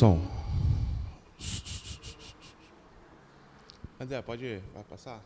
Som. André, pode ir. Vai passar?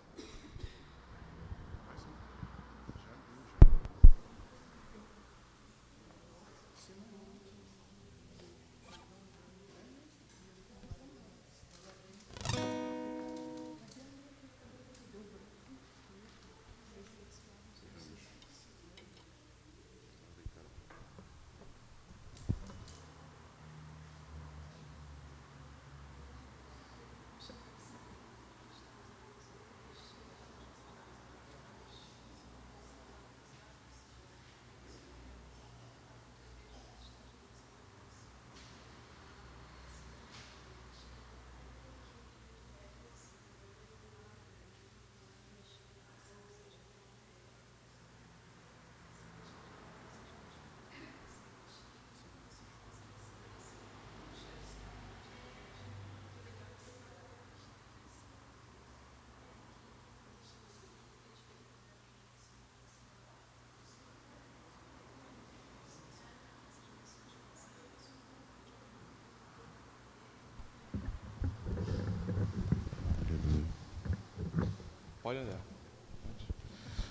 Pode andar.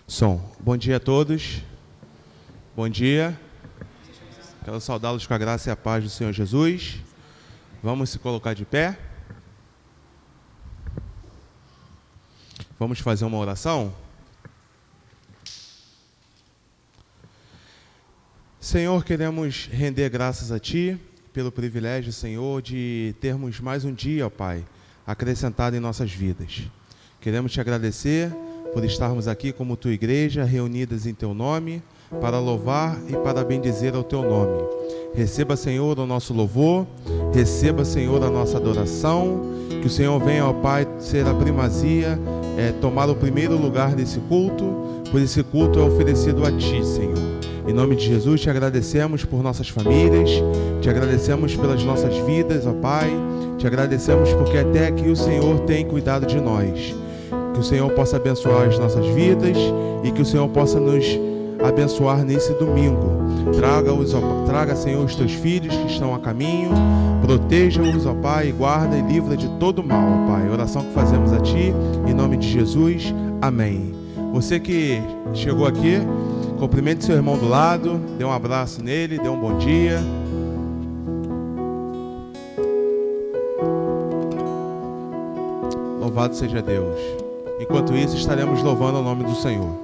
Som. Bom dia a todos. Bom dia. Quero saudá-los com a graça e a paz do Senhor Jesus. Vamos se colocar de pé. Vamos fazer uma oração. Senhor, queremos render graças a Ti pelo privilégio, Senhor, de termos mais um dia, ó Pai, acrescentado em nossas vidas. Queremos Te agradecer por estarmos aqui como Tua igreja, reunidas em Teu nome, para louvar e para bendizer ao Teu nome. Receba, Senhor, o nosso louvor, receba, Senhor, a nossa adoração, que o Senhor venha, ó Pai, ser a primazia, tomar o primeiro lugar desse culto, pois esse culto é oferecido a Ti, Senhor. Em nome de Jesus, Te agradecemos por nossas famílias, Te agradecemos pelas nossas vidas, ó Pai, Te agradecemos porque até aqui o Senhor tem cuidado de nós. Que o Senhor possa abençoar as nossas vidas e que o Senhor possa nos abençoar nesse domingo. Traga, Senhor, os Teus filhos que estão a caminho, proteja-os, ó Pai, guarda e livra de todo mal, ó Pai. Oração que fazemos a Ti, em nome de Jesus, amém. Você que chegou aqui, cumprimente seu irmão do lado, dê um abraço nele, dê um bom dia. Louvado seja Deus. Enquanto isso, estaremos louvando o nome do Senhor.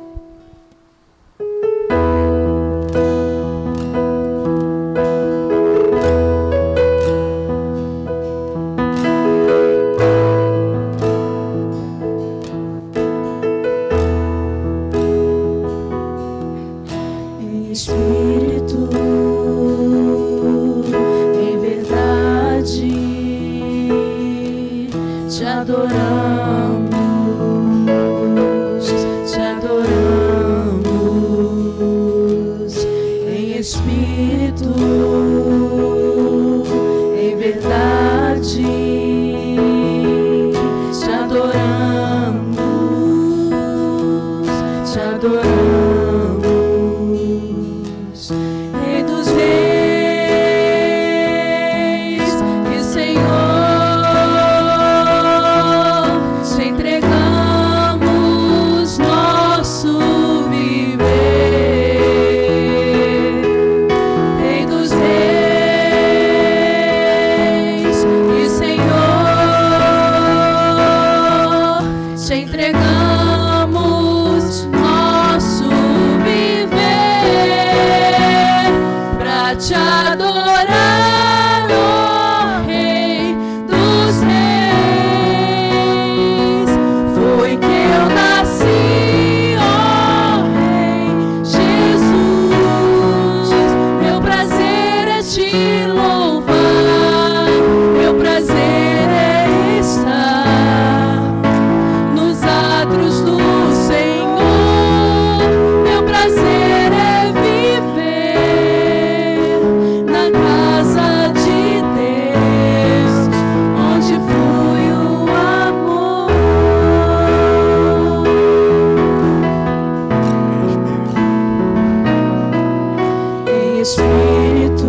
Em espírito, em verdade, te adoramos. Te adoramos em espírito, em verdade, te adoramos, te adoramos, Rei dos Reis e Senhor, te entregamos nosso viver. Rei dos Reis e Senhor, te entregamos nosso viver pra te adorar, ó Rei dos Reis. Foi que eu nasci, ó Rei Jesus. Meu prazer é te louvar, meu prazer é estar nos átrios do Senhor. Meu prazer é viver na casa de Deus, onde flui o amor. Em espírito,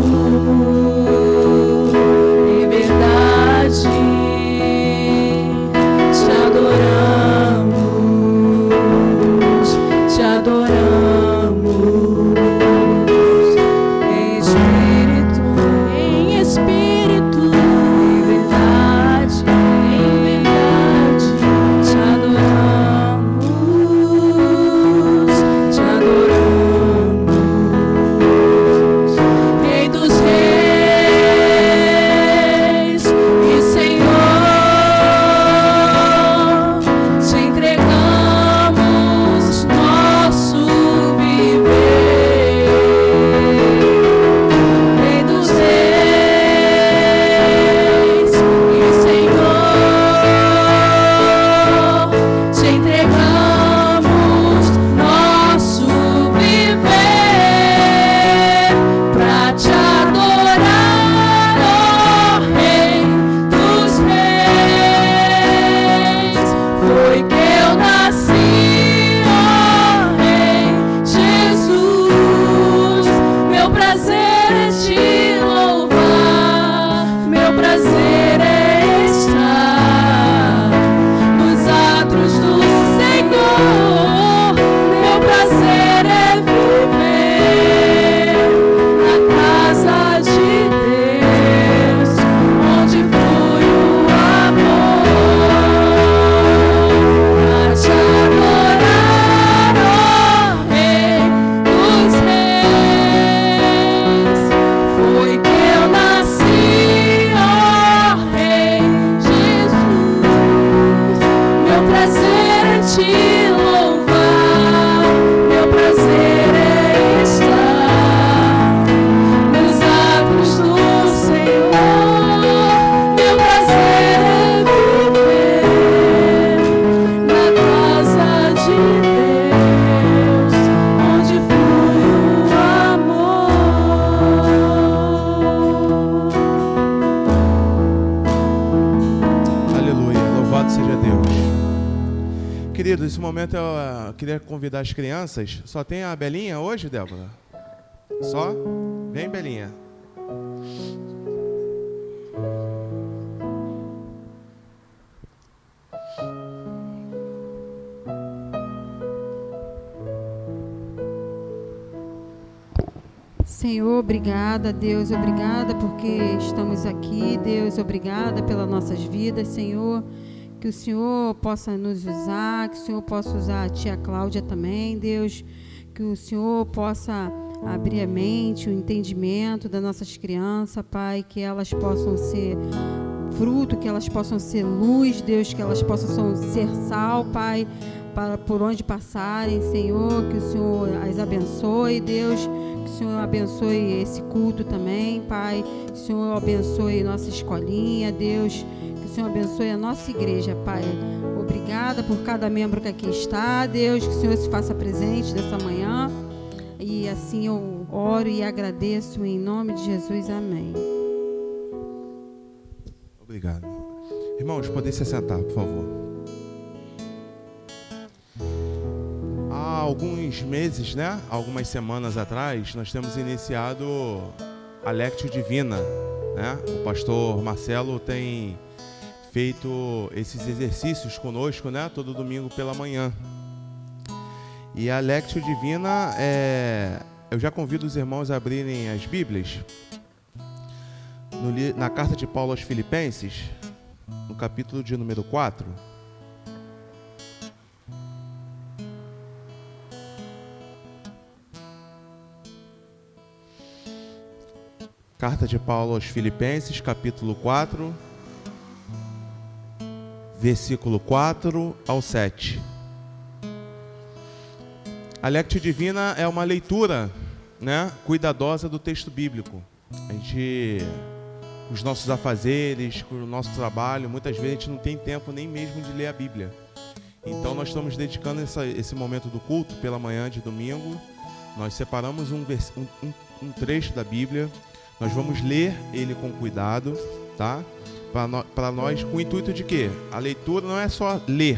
nesse momento eu queria convidar as crianças. Só tem a Belinha hoje, Débora? Só? Vem, Belinha. Senhor, obrigada, Deus, obrigada porque estamos aqui, Deus, obrigada pelas nossas vidas, Senhor, que o Senhor possa nos usar, que o Senhor possa usar a tia Cláudia também, Deus, que o Senhor possa abrir a mente, o entendimento das nossas crianças, Pai, que elas possam ser fruto, que elas possam ser luz, Deus, que elas possam ser sal, Pai, para por onde passarem, Senhor, que o Senhor as abençoe, Deus, que o Senhor abençoe esse culto também, Pai, que o Senhor abençoe nossa escolinha, Deus, que o Senhor abençoe a nossa igreja, Pai. Obrigada por cada membro que aqui está, Deus, que o Senhor se faça presente nessa manhã, e assim eu oro e agradeço em nome de Jesus, amém. Obrigado. Irmãos, podem se sentar, por favor. Há alguns meses, algumas semanas atrás, nós temos iniciado a Lectio Divina, O pastor Marcelo tem feito esses exercícios conosco, todo domingo pela manhã. E a Lectio Divina, eu já convido os irmãos a abrirem as Bíblias na carta de Paulo aos Filipenses, no capítulo de número 4. Carta de Paulo aos Filipenses, capítulo 4, versículo 4 ao 7. A Lectio Divina é uma leitura, cuidadosa do texto bíblico. Os nossos afazeres, com o nosso trabalho, muitas vezes a gente não tem tempo nem mesmo de ler a Bíblia. Então nós estamos dedicando esse momento do culto pela manhã de domingo. Nós separamos um trecho da Bíblia. Nós vamos ler ele com cuidado, tá? Para nós, com o intuito de quê? A leitura não é só ler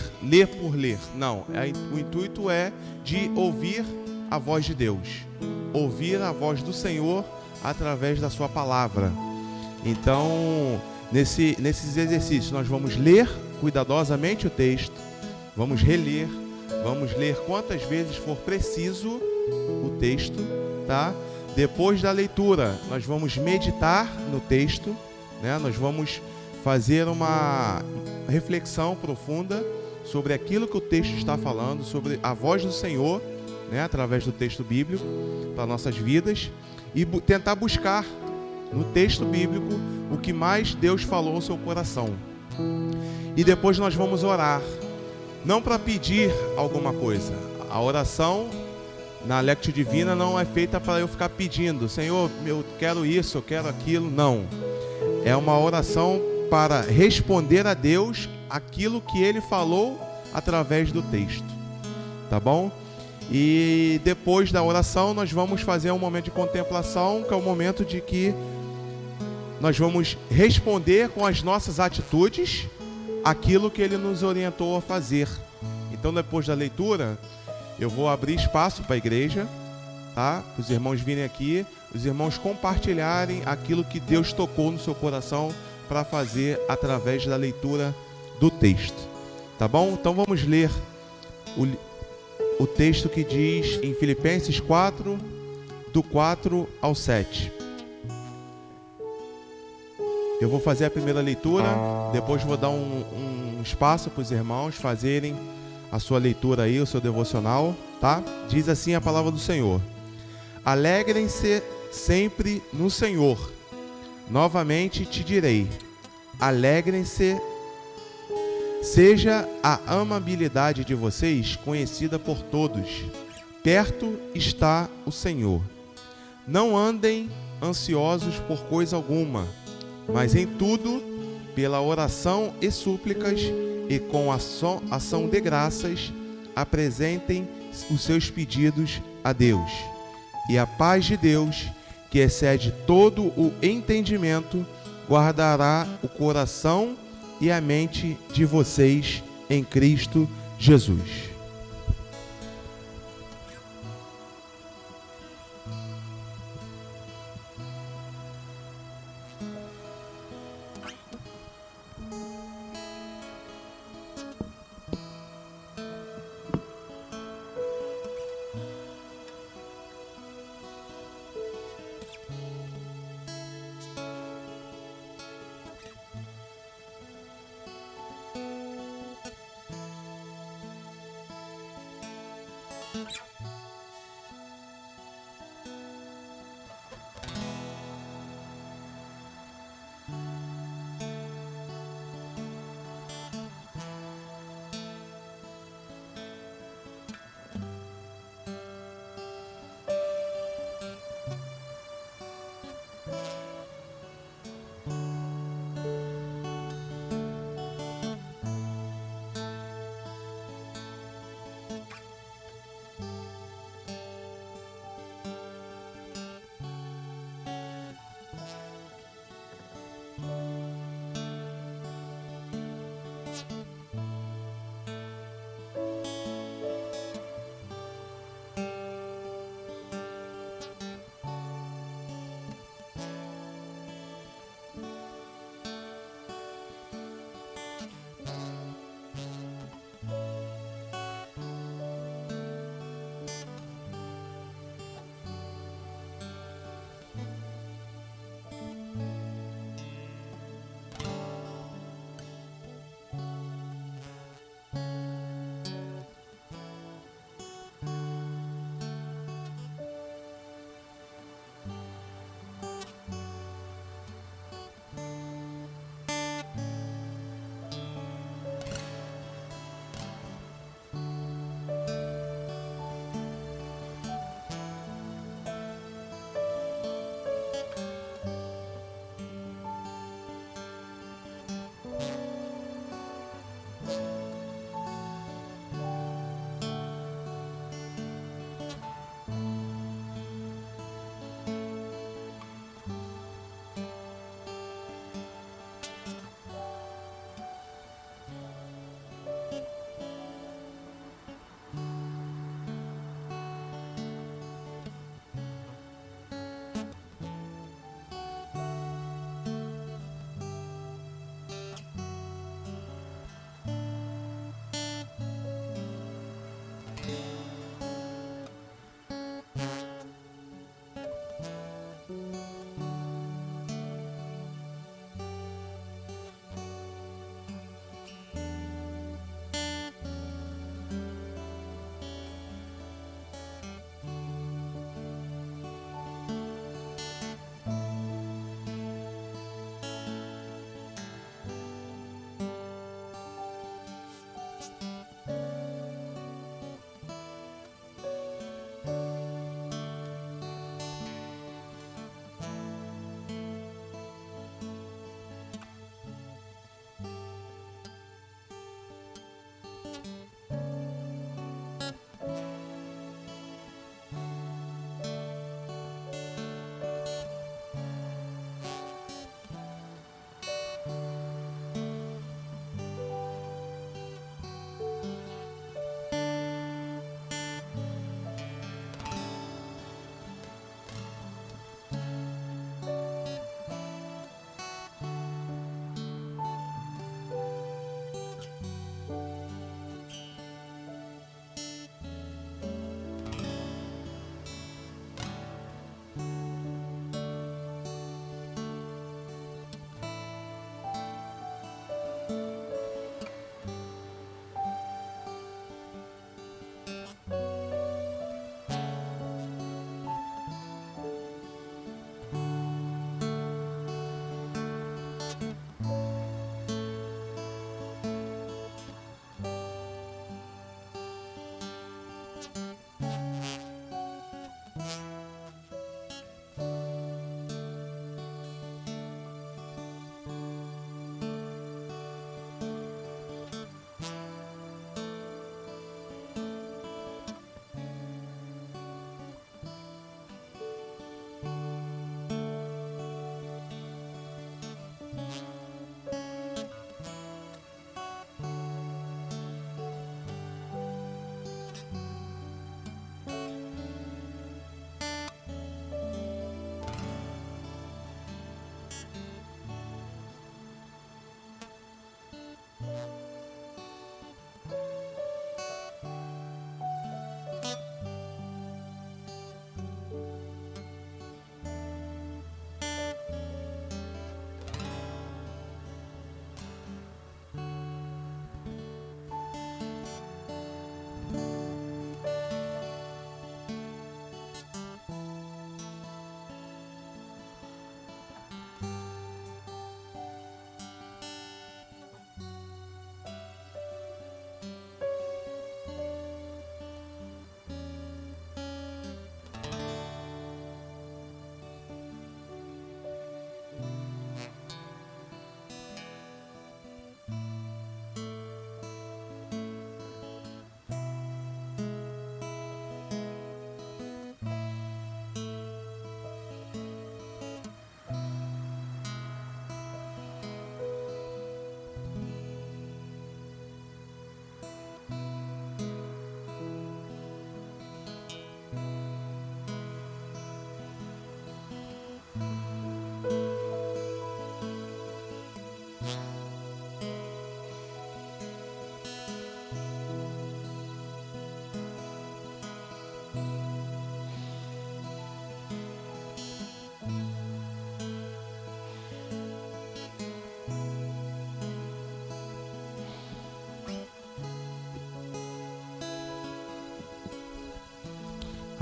por ler, não. O intuito é de ouvir a voz de Deus, ouvir a voz do Senhor através da sua palavra. Então, nesses exercícios, nós vamos ler cuidadosamente o texto, vamos reler, vamos ler quantas vezes for preciso o texto, tá? Depois da leitura, nós vamos meditar no texto, Nós vamos fazer uma reflexão profunda sobre aquilo que o texto está falando, sobre a voz do Senhor, através do texto bíblico, para nossas vidas, e tentar buscar no texto bíblico o que mais Deus falou ao seu coração. E depois nós vamos orar, não para pedir alguma coisa. A oração na Lectio Divina não é feita para eu ficar pedindo, Senhor, eu quero isso, eu quero aquilo, não. É uma oração para responder a Deus aquilo que Ele falou através do texto, tá bom? E depois da oração nós vamos fazer um momento de contemplação, que é o momento de que nós vamos responder com as nossas atitudes aquilo que Ele nos orientou a fazer. Então, depois da leitura, eu vou abrir espaço para a igreja, tá? Para os irmãos virem aqui, os irmãos compartilharem aquilo que Deus tocou no seu coração para fazer através da leitura do texto, tá bom? Então vamos ler o texto que diz em Filipenses 4, do 4 ao 7. Eu vou fazer a primeira leitura, depois vou dar um espaço para os irmãos fazerem a sua leitura aí, o seu devocional, tá? Diz assim a palavra do Senhor: Alegrem-se sempre no Senhor. Novamente te direi, alegrem-se. Seja a amabilidade de vocês conhecida por todos. Perto está o Senhor. Não andem ansiosos por coisa alguma, mas em tudo, pela oração e súplicas e com ação de graças, apresentem os seus pedidos a Deus. E a paz de Deus, que excede todo o entendimento, guardará o coração e a mente de vocês em Cristo Jesus.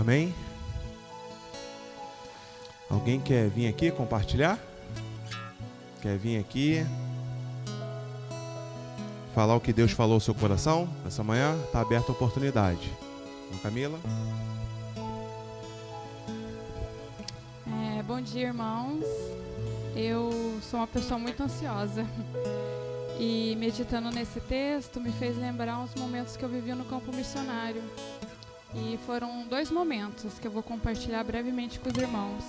Amém? Alguém quer vir aqui compartilhar? Quer vir aqui falar o que Deus falou ao seu coração nessa manhã? Está aberta a oportunidade. Camila? Bom dia, irmãos. Eu sou uma pessoa muito ansiosa e meditando nesse texto me fez lembrar uns momentos que eu vivi no campo missionário. E foram 2 momentos que eu vou compartilhar brevemente com os irmãos.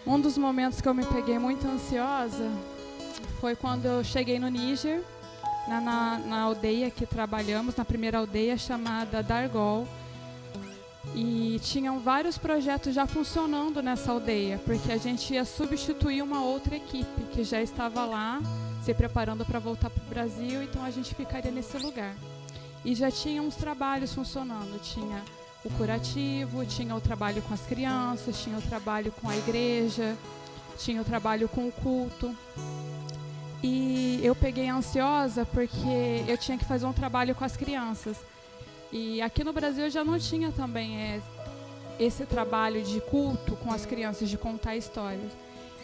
Um dos momentos que eu me peguei muito ansiosa foi quando eu cheguei no Níger, na aldeia que trabalhamos, na primeira aldeia chamada Dargol. E tinham vários projetos já funcionando nessa aldeia, porque a gente ia substituir uma outra equipe que já estava lá, se preparando para voltar para o Brasil, então a gente ficaria nesse lugar. E já tinha uns trabalhos funcionando, tinha o curativo, tinha o trabalho com as crianças, tinha o trabalho com a igreja, tinha o trabalho com o culto. E eu peguei ansiosa porque eu tinha que fazer um trabalho com as crianças. E aqui no Brasil eu já não tinha também esse trabalho de culto com as crianças, de contar histórias.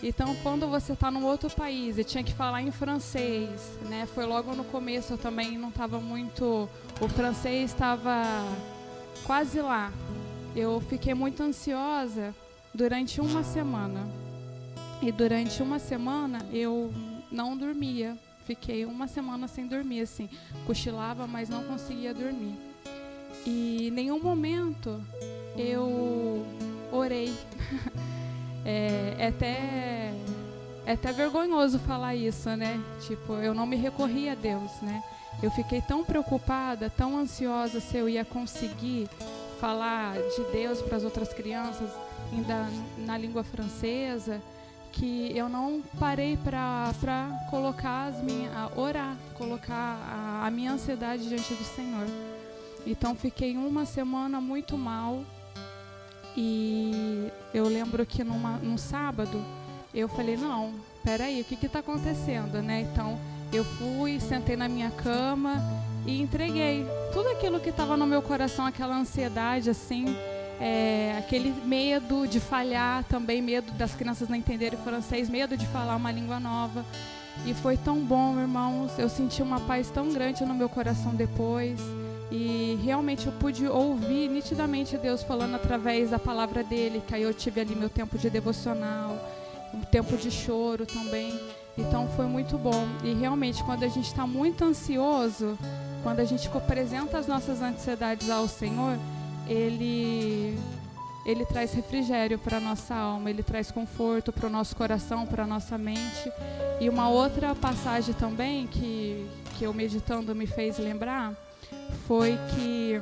Então, quando você está num outro país e tinha que falar em francês, né? Foi logo no começo, eu também não estava muito... O francês estava quase lá. Eu fiquei muito ansiosa durante uma semana. E durante uma semana eu não dormia. Fiquei uma semana sem dormir, assim. Cochilava, mas não conseguia dormir. E em nenhum momento eu orei. É até vergonhoso falar isso, né? Tipo, eu não me recorri a Deus, né? Eu fiquei tão preocupada, tão ansiosa se eu ia conseguir falar de Deus para as outras crianças, ainda na língua francesa, que eu não parei para colocar orar, colocar a minha ansiedade diante do Senhor. Então fiquei uma semana muito mal e eu lembro que num sábado eu falei, não, peraí, o que está acontecendo, né? Então eu fui, sentei na minha cama e entreguei tudo aquilo que estava no meu coração, aquela ansiedade assim, aquele medo de falhar também, medo das crianças não entenderem francês, medo de falar uma língua nova. E foi tão bom, irmãos, eu senti uma paz tão grande no meu coração depois. E realmente eu pude ouvir nitidamente Deus falando através da palavra dele, que aí eu tive ali meu tempo de devocional, um tempo de choro também. Então foi muito bom. E realmente quando a gente está muito ansioso, quando a gente apresenta as nossas ansiedades ao Senhor, Ele traz refrigério para a nossa alma, Ele traz conforto para o nosso coração, para a nossa mente. E uma outra passagem também que eu meditando me fez lembrar, foi que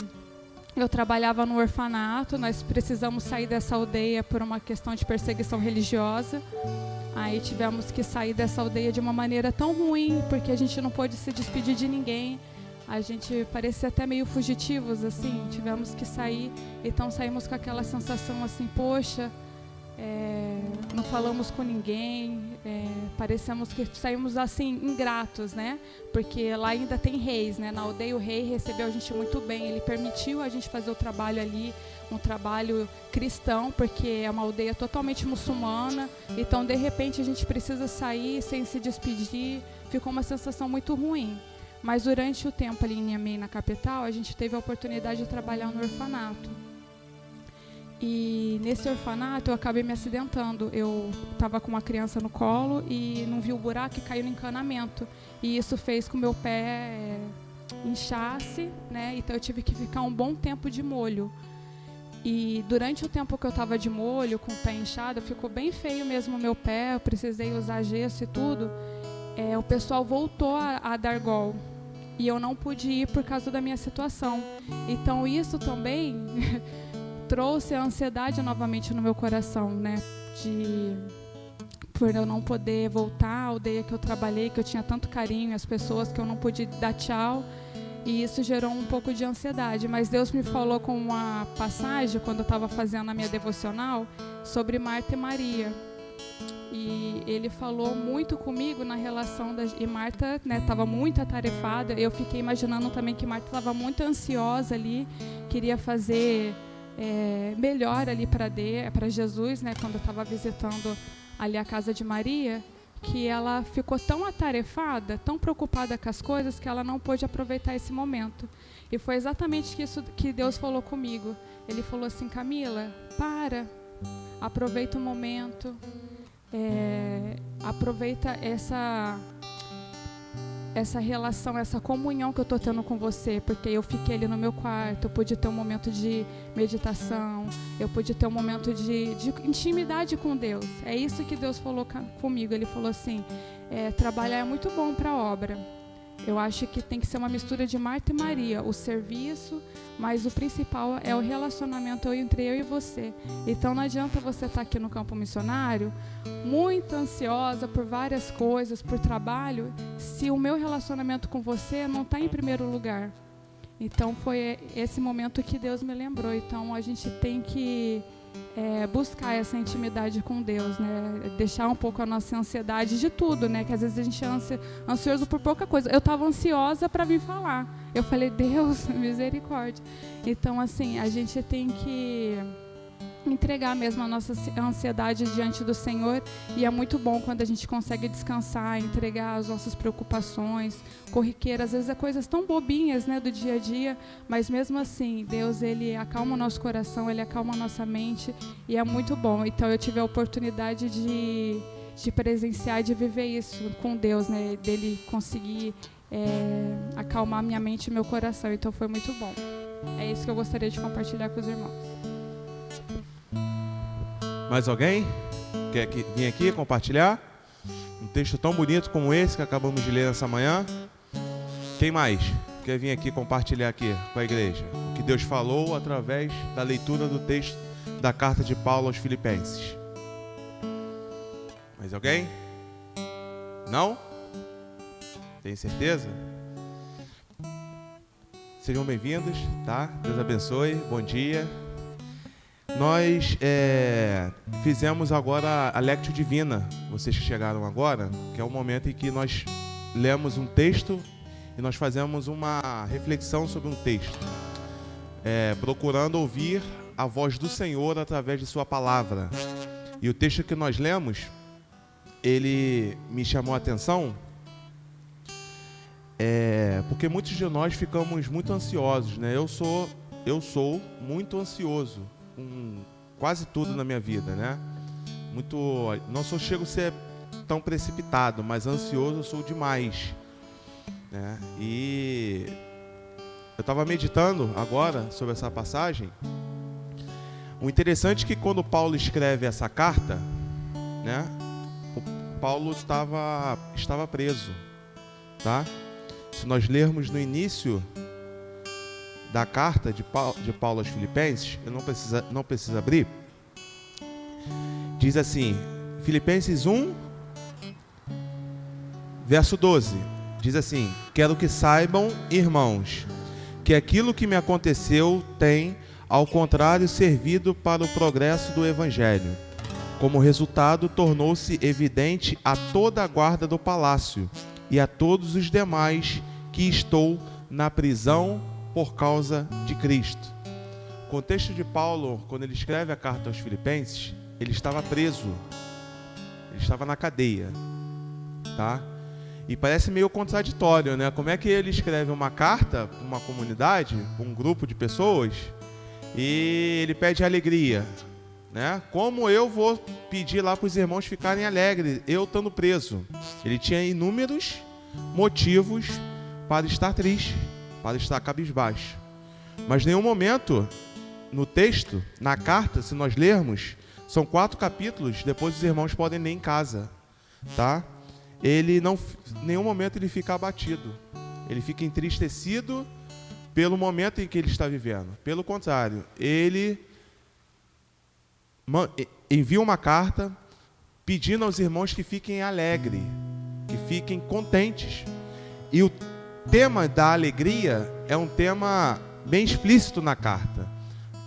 eu trabalhava no orfanato, nós precisamos sair dessa aldeia por uma questão de perseguição religiosa. Aí tivemos que sair dessa aldeia de uma maneira tão ruim, porque a gente não pôde se despedir de ninguém. A gente parecia até meio fugitivos, assim, tivemos que sair. Então saímos com aquela sensação assim, poxa, não falamos com ninguém, parecemos que saímos assim, ingratos, né? Porque lá ainda tem reis, né? Na aldeia o rei recebeu a gente muito bem, ele permitiu a gente fazer o trabalho ali, um trabalho cristão, porque é uma aldeia totalmente muçulmana. Então, de repente, a gente precisa sair sem se despedir, ficou uma sensação muito ruim. Mas durante o tempo ali em Niamey, na capital, a gente teve a oportunidade de trabalhar no orfanato. E nesse orfanato eu acabei me acidentando. Eu estava com uma criança no colo e não vi o buraco e caiu no encanamento. E isso fez com que o meu pé inchasse, né? Então eu tive que ficar um bom tempo de molho. E durante o tempo que eu estava de molho, com o pé inchado, ficou bem feio mesmo o meu pé. Eu precisei usar gesso e tudo. O pessoal voltou a Dargol. E eu não pude ir por causa da minha situação. Então isso também trouxe a ansiedade novamente no meu coração, né? Por eu não poder voltar à aldeia que eu trabalhei, que eu tinha tanto carinho, as pessoas que eu não pude dar tchau. E isso gerou um pouco de ansiedade. Mas Deus me falou com uma passagem, quando eu estava fazendo a minha devocional, sobre Marta e Maria. E ele falou muito comigo na relação e Marta, né, estava muito atarefada. Eu fiquei imaginando também que Marta estava muito ansiosa ali, queria fazer melhor ali para Jesus, né, quando eu estava visitando ali a casa de Maria, que ela ficou tão atarefada, tão preocupada com as coisas, que ela não pôde aproveitar esse momento. E foi exatamente isso que Deus falou comigo. Ele falou assim: Camila, aproveita o momento, aproveita essa relação, essa comunhão que eu estou tendo com você, porque eu fiquei ali no meu quarto, eu pude ter um momento de meditação, eu pude ter um momento de intimidade com Deus. É isso que Deus falou comigo. Ele falou assim: trabalhar é muito bom para a obra. Eu acho que tem que ser uma mistura de Marta e Maria, o serviço, mas o principal é o relacionamento entre eu e você. Então não adianta você estar aqui no campo missionário muito ansiosa por várias coisas, por trabalho, se o meu relacionamento com você não está em primeiro lugar. Então foi esse momento que Deus me lembrou. Então a gente tem que buscar essa intimidade com Deus, né? Deixar um pouco a nossa ansiedade de tudo, né? Que às vezes a gente é ansioso por pouca coisa. Eu estava ansiosa para vir falar. Eu falei: Deus, misericórdia. Então, assim, a gente tem que entregar mesmo a nossa ansiedade diante do Senhor, e é muito bom quando a gente consegue descansar, entregar as nossas preocupações, corriqueiras, às vezes é coisas tão bobinhas, né, do dia a dia, mas mesmo assim, Deus, Ele acalma o nosso coração, Ele acalma a nossa mente, e é muito bom. Então eu tive a oportunidade de presenciar, de viver isso com Deus, né, dele conseguir acalmar minha mente e meu coração, então foi muito bom. É isso que eu gostaria de compartilhar com os irmãos. Mais alguém quer vir aqui compartilhar um texto tão bonito como esse que acabamos de ler nessa manhã? Quem mais quer vir aqui compartilhar aqui com a igreja o que Deus falou através da leitura do texto da carta de Paulo aos Filipenses? Mais alguém? Não? Tem certeza? Sejam bem-vindos, tá? Deus abençoe, bom dia. Nós fizemos agora a Lectio Divina, vocês que chegaram agora, que é o momento em que nós lemos um texto e nós fazemos uma reflexão sobre um texto, procurando ouvir a voz do Senhor através de sua palavra. E o texto que nós lemos, ele me chamou a atenção, porque muitos de nós ficamos muito ansiosos, né? Eu sou muito ansioso com quase tudo na minha vida, né? Não chego a ser tão precipitado, mas ansioso eu sou demais, né? E eu estava meditando agora sobre essa passagem. O interessante é que quando Paulo escreve essa carta, né? O Paulo estava preso, tá? Se nós lermos no início da carta de Paulo aos Filipenses, não precisa abrir, diz assim, Filipenses 1, verso 12, diz assim: quero que saibam, irmãos, que aquilo que me aconteceu tem, ao contrário, servido para o progresso do Evangelho. Como resultado, tornou-se evidente a toda a guarda do palácio e a todos os demais que estou na prisão por causa de Cristo. O contexto de Paulo, quando ele escreve a carta aos Filipenses, ele estava preso, ele estava na cadeia, tá? E parece meio contraditório, né? Como é que ele escreve uma carta para uma comunidade, para um grupo de pessoas, e ele pede alegria, né? Como eu vou pedir lá para os irmãos ficarem alegres, eu estando preso? Ele tinha inúmeros motivos para estar triste, para estar cabisbaixo. Mas em nenhum momento, no texto, na carta, se nós lermos, são 4 capítulos, depois os irmãos podem ler em casa, tá? Em nenhum momento ele fica abatido, ele fica entristecido pelo momento em que ele está vivendo. Pelo contrário, ele envia uma carta pedindo aos irmãos que fiquem alegres, que fiquem contentes. E o tema da alegria é um tema bem explícito na carta.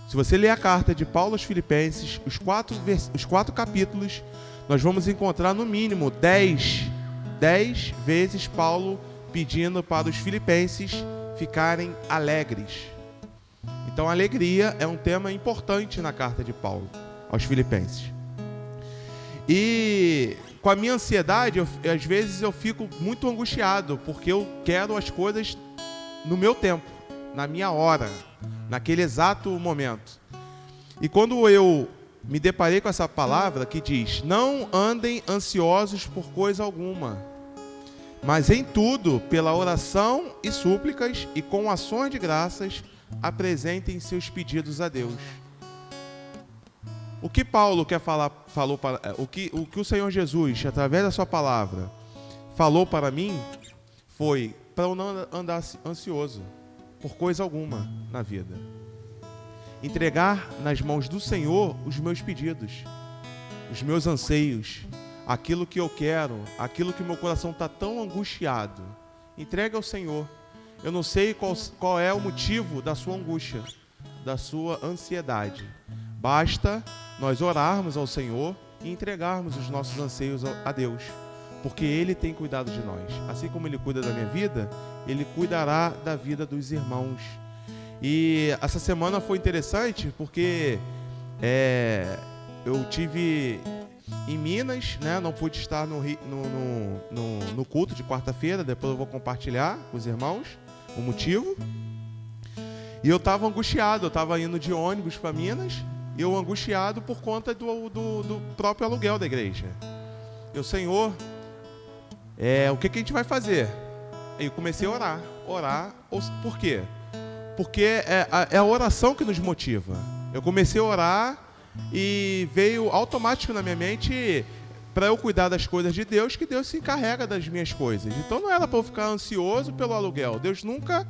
Se você ler a carta de Paulo aos Filipenses, os 4 capítulos, nós vamos encontrar no mínimo 10 vezes Paulo pedindo para os filipenses ficarem alegres. Então, alegria é um tema importante na carta de Paulo aos Filipenses. E com a minha ansiedade, às vezes eu fico muito angustiado, porque eu quero as coisas no meu tempo, na minha hora, naquele exato momento. E quando eu me deparei com essa palavra que diz: não andem ansiosos por coisa alguma, mas em tudo, pela oração e súplicas e com ações de graças, apresentem seus pedidos a Deus. O que Paulo o que o Senhor Jesus, através da sua palavra, falou para mim, foi para eu não andar ansioso por coisa alguma na vida. Entregar nas mãos do Senhor os meus pedidos, os meus anseios, aquilo que eu quero, aquilo que meu coração está tão angustiado. Entregue ao Senhor. Eu não sei qual é o motivo da sua angústia, da sua ansiedade. Basta nós orarmos ao Senhor e entregarmos os nossos anseios a Deus, porque Ele tem cuidado de nós. Assim como Ele cuida da minha vida, Ele cuidará da vida dos irmãos. E essa semana foi interessante porque eu tive em Minas, né? Não pude estar no culto de quarta-feira. Depois eu vou compartilhar com os irmãos o motivo. E eu estava angustiado, eu estava indo de ônibus para Minas, e eu angustiado por conta do próprio aluguel da igreja. Eu, Senhor, o que a gente vai fazer? Aí eu comecei a orar. Por quê? Porque é a oração que nos motiva. Eu comecei a orar e veio automático na minha mente para eu cuidar das coisas de Deus, que Deus se encarrega das minhas coisas. Então não era para eu ficar ansioso pelo aluguel. Deus nunca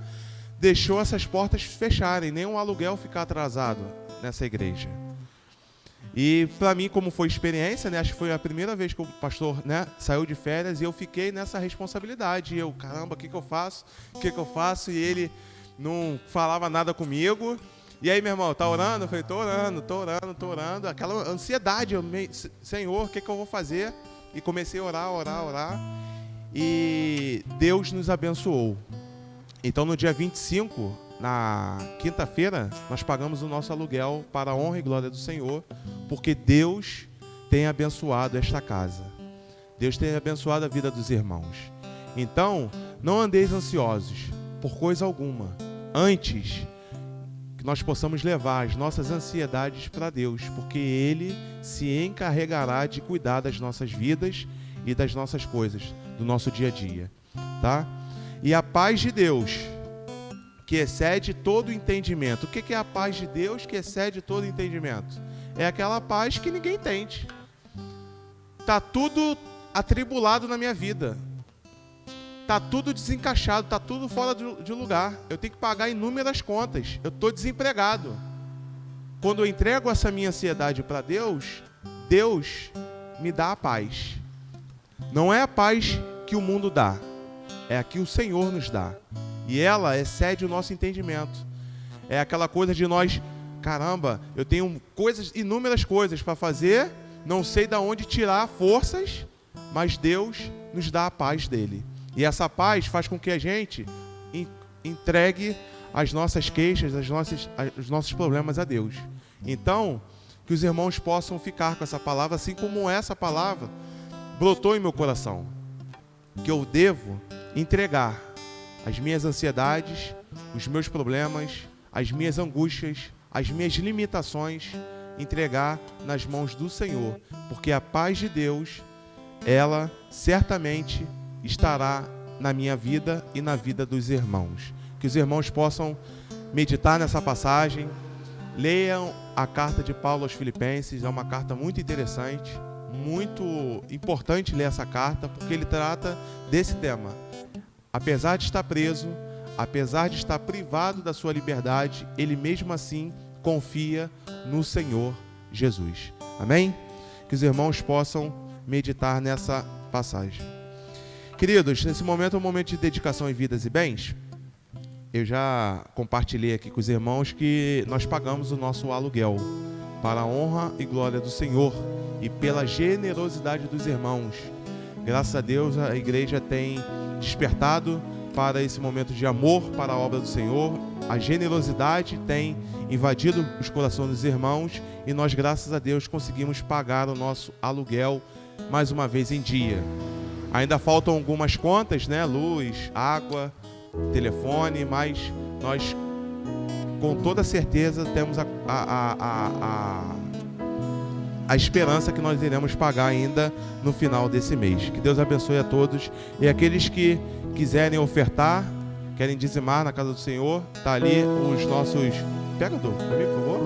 deixou essas portas fecharem, nem um aluguel ficar atrasado nessa igreja. E para mim, como foi experiência, né, acho que foi a primeira vez que o pastor, né, saiu de férias, e eu fiquei nessa responsabilidade. E eu, caramba, o que eu faço? O que eu faço? E ele não falava nada comigo. E aí, meu irmão, tá orando? Eu falei, tô orando. Aquela ansiedade, Senhor, o que eu vou fazer? E comecei a orar. E Deus nos abençoou. Então, no dia 25, na quinta-feira, nós pagamos o nosso aluguel para a honra e glória do Senhor, porque Deus tem abençoado esta casa. Deus tem abençoado a vida dos irmãos. Então, não andeis ansiosos por coisa alguma. Antes, que nós possamos levar as nossas ansiedades para Deus, porque Ele se encarregará de cuidar das nossas vidas e das nossas coisas, do nosso dia a dia, tá? E a paz de Deus, que excede todo entendimento. O que é a paz de Deus que excede todo entendimento? É aquela paz que ninguém entende. Tá tudo atribulado na minha vida. Tá tudo desencaixado, tá tudo fora de lugar. Eu tenho que pagar inúmeras contas. Eu estou desempregado. Quando eu entrego essa minha ansiedade para Deus, Deus me dá a paz. Não é a paz que o mundo dá, é a que o Senhor nos dá. E ela excede o nosso entendimento. É aquela coisa de nós, caramba, eu tenho inúmeras coisas para fazer, não sei de onde tirar forças, mas Deus nos dá a paz dele. E essa paz faz com que a gente entregue as nossas queixas, os nossos problemas a Deus. Então, que os irmãos possam ficar com essa palavra, assim como essa palavra brotou em meu coração. Que eu devo entregar as minhas ansiedades, os meus problemas, as minhas angústias, as minhas limitações, entregar nas mãos do Senhor. Porque a paz de Deus, ela certamente estará na minha vida e na vida dos irmãos. Que os irmãos possam meditar nessa passagem, leiam a carta de Paulo aos Filipenses, é uma carta muito interessante, muito importante ler essa carta, porque ele trata desse tema. Apesar de estar preso, apesar de estar privado da sua liberdade, ele mesmo assim confia no Senhor Jesus. Amém? Que os irmãos possam meditar nessa passagem. Queridos, nesse momento é um momento de dedicação em vidas e bens. Eu já compartilhei aqui com os irmãos que nós pagamos o nosso aluguel para a honra e glória do Senhor e pela generosidade dos irmãos. Graças a Deus a igreja tem despertado para esse momento de amor para a obra do Senhor. a generosidade tem invadido os corações dos irmãos e nós, graças a Deus, conseguimos pagar o nosso aluguel mais uma vez em dia. Ainda faltam algumas contas, né? Luz, água, telefone, mas nós com toda certeza temos a esperança que nós iremos pagar ainda no final desse mês. Que Deus abençoe a todos. E aqueles que quiserem ofertar, querem dizimar na casa do Senhor, tá ali os nossos... Pega, Du, comigo, por favor.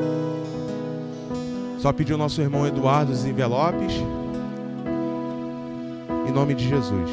Só pedir o nosso irmão Eduardo os envelopes. Em nome de Jesus.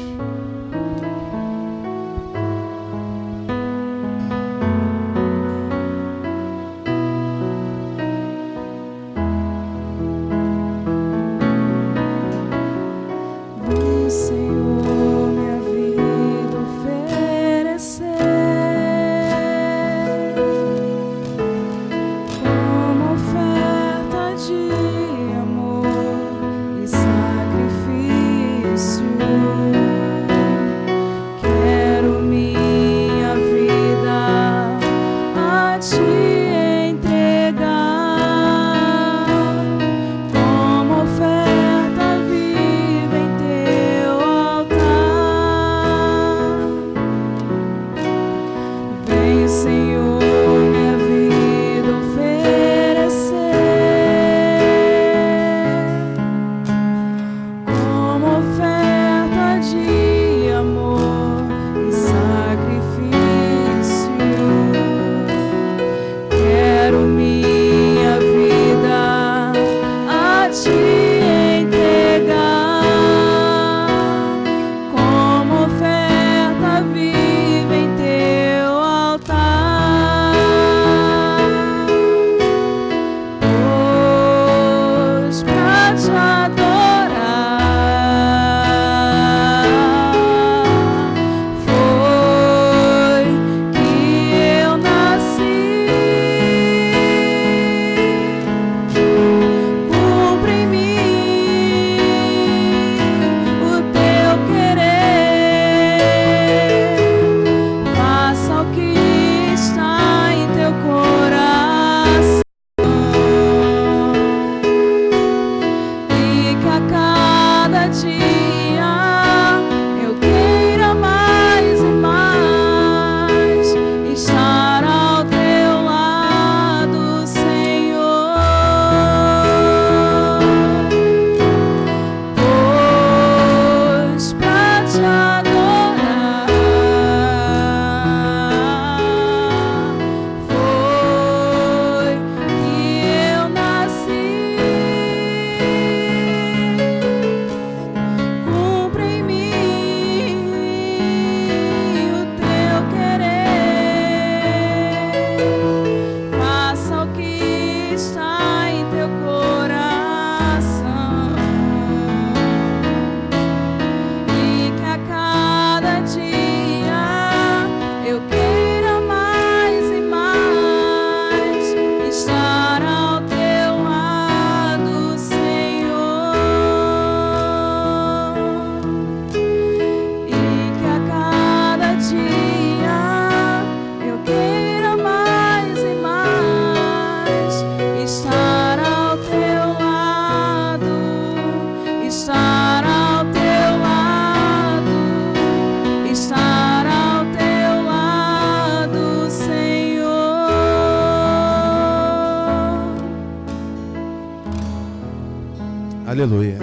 Aleluia.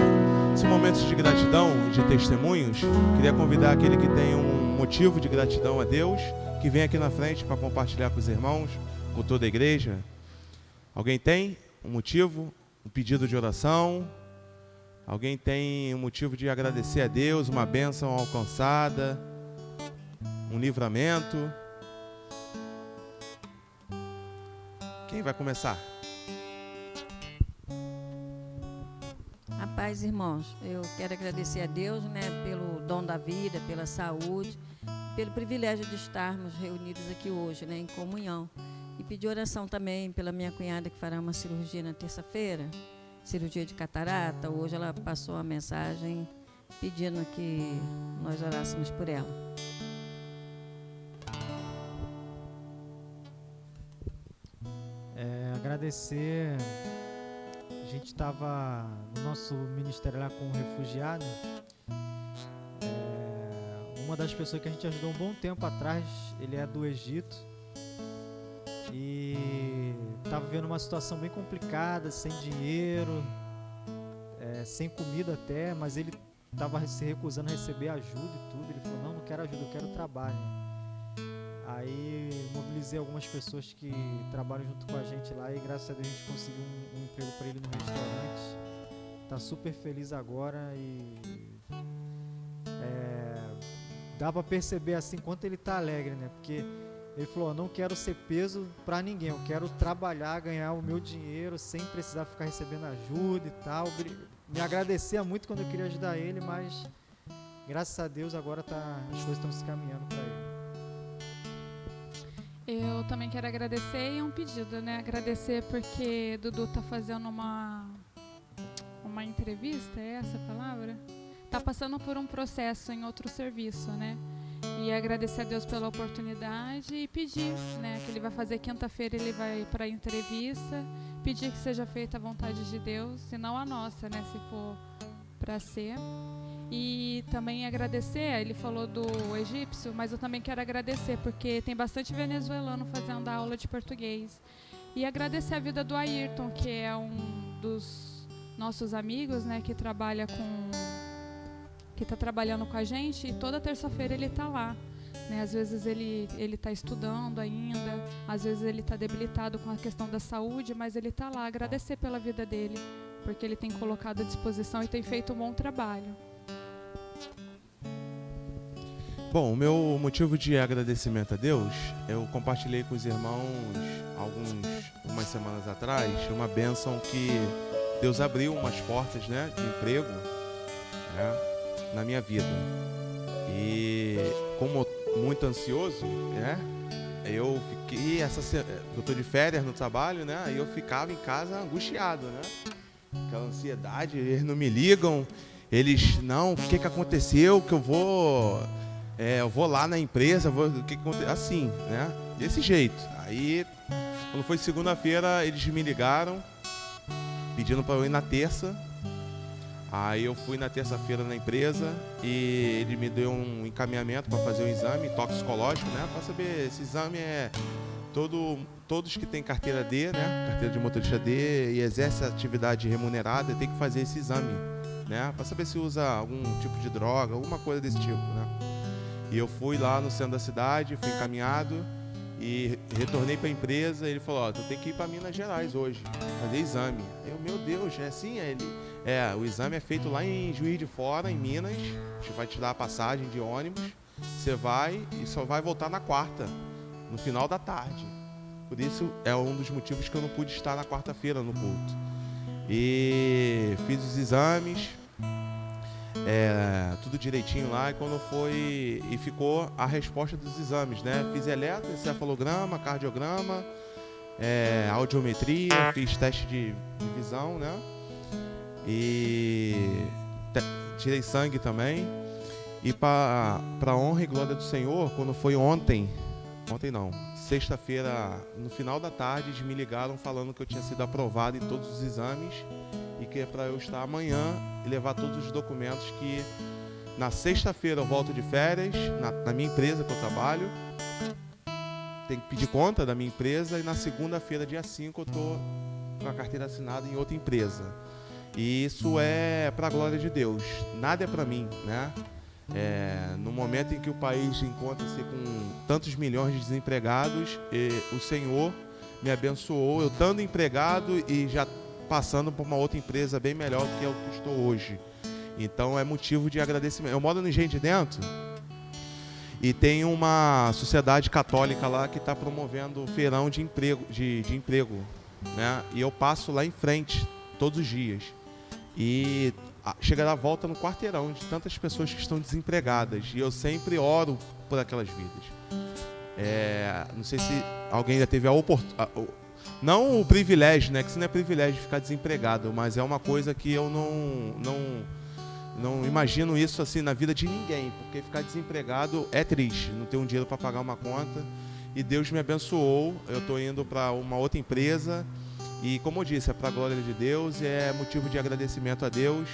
Esse momento de gratidão e de testemunhos, queria convidar aquele que tem um motivo de gratidão a Deus, que vem aqui na frente para compartilhar com os irmãos, com toda a igreja. Alguém tem um motivo, um pedido de oração? Alguém tem um motivo de agradecer a Deus, uma bênção alcançada, um livramento? Quem vai começar? A paz, irmãos, eu quero agradecer a Deus, pelo dom da vida, pela saúde, pelo privilégio de estarmos reunidos aqui hoje, em comunhão. E pedir oração também pela minha cunhada que fará uma cirurgia na terça-feira, cirurgia de catarata. Hoje ela passou uma mensagem pedindo que nós orássemos por ela. agradecer. A gente estava no nosso ministério lá com refugiados. Uma das pessoas que a gente ajudou um bom tempo atrás, ele é do Egito. E estava vivendo uma situação bem complicada, sem dinheiro, sem comida até, mas ele estava se recusando a receber ajuda e tudo. Ele falou, não quero ajuda, eu quero trabalho. Aí mobilizei algumas pessoas que trabalham junto com a gente lá e graças a Deus a gente conseguiu um emprego para ele no restaurante. Tá super feliz agora e dá para perceber assim quanto ele tá alegre, né? Porque ele falou, não quero ser peso para ninguém, eu quero trabalhar, ganhar o meu dinheiro sem precisar ficar recebendo ajuda e tal. Me agradecia muito quando eu queria ajudar ele, mas graças a Deus agora as coisas estão se caminhando para ele. Eu também quero agradecer e um pedido, né? Agradecer porque Dudu tá fazendo uma entrevista, é essa a palavra? Tá passando por um processo em outro serviço, né? E agradecer a Deus pela oportunidade e pedir, né? Que ele vai fazer quinta-feira, ele vai para a entrevista, pedir que seja feita a vontade de Deus e não a nossa, né? Se for para ser. E também agradecer, ele falou do egípcio, mas eu também quero agradecer, porque tem bastante venezuelano fazendo aula de português. E agradecer a vida do Ayrton, que é um dos nossos amigos, né, que está trabalhando com a gente, e toda terça-feira ele está lá. Né? Às vezes ele está estudando ainda, às vezes ele está debilitado com a questão da saúde, mas ele está lá. Agradecer pela vida dele, porque ele tem colocado à disposição e tem feito um bom trabalho. Bom, o meu motivo de agradecimento a Deus, eu compartilhei com os irmãos umas semanas atrás, uma bênção que Deus abriu umas portas, né, de emprego, né, na minha vida. E como muito ansioso, né, eu fiquei eu tô de férias no trabalho, né, aí eu ficava em casa angustiado, né, aquela ansiedade, eles não me ligam, não, o que aconteceu, que eu vou lá na empresa, assim, né? Desse jeito. Aí, quando foi segunda-feira, eles me ligaram, pedindo para eu ir na terça. Aí eu fui na terça-feira na empresa e ele me deu um encaminhamento para fazer um exame toxicológico, né? Para saber, esse exame todos que têm carteira D, né? Carteira de motorista D e exerce atividade remunerada, tem que fazer esse exame, né? Para saber se usa algum tipo de droga, alguma coisa desse tipo, né? E eu fui lá no centro da cidade, fui encaminhado e retornei para a empresa. Ele falou, tu tem que ir para Minas Gerais hoje, fazer exame. Meu Deus, é assim? O exame é feito lá em Juiz de Fora, em Minas. A gente vai te dar a passagem de ônibus. Você vai e só vai voltar na quarta, no final da tarde. Por isso é um dos motivos que eu não pude estar na quarta-feira no culto. E fiz os exames, tudo direitinho lá, e quando foi, e ficou a resposta dos exames, né? Fiz eletroencefalograma, cardiograma, audiometria, fiz teste de visão, né? E tirei sangue também. E para honra e glória do Senhor, quando foi sexta-feira, no final da tarde, eles me ligaram falando que eu tinha sido aprovado em todos os exames e que é para eu estar amanhã e levar todos os documentos, que na sexta-feira eu volto de férias na minha empresa que eu trabalho, tenho que pedir conta da minha empresa, e na segunda-feira, dia 5, eu estou com a carteira assinada em outra empresa. E isso é para a glória de Deus, nada é para mim, né? No momento em que o país encontra-se com tantos milhões de desempregados, o Senhor me abençoou, eu estando empregado e já passando por uma outra empresa bem melhor do que eu estou hoje. Então é motivo de agradecimento. Eu moro no Engenho de Dentro e tem uma sociedade católica lá que está promovendo feirão de emprego, né? E eu passo lá em frente todos os dias. E chega a volta no quarteirão de tantas pessoas que estão desempregadas. E eu sempre oro por aquelas vidas. Não sei se alguém já teve a oportunidade, não o privilégio, né? Que isso não é privilégio de ficar desempregado, mas é uma coisa que eu não imagino isso assim na vida de ninguém, porque ficar desempregado é triste, não ter um dinheiro para pagar uma conta. E Deus me abençoou, eu estou indo para uma outra empresa E como eu disse, é para a glória de Deus e é motivo de agradecimento a Deus,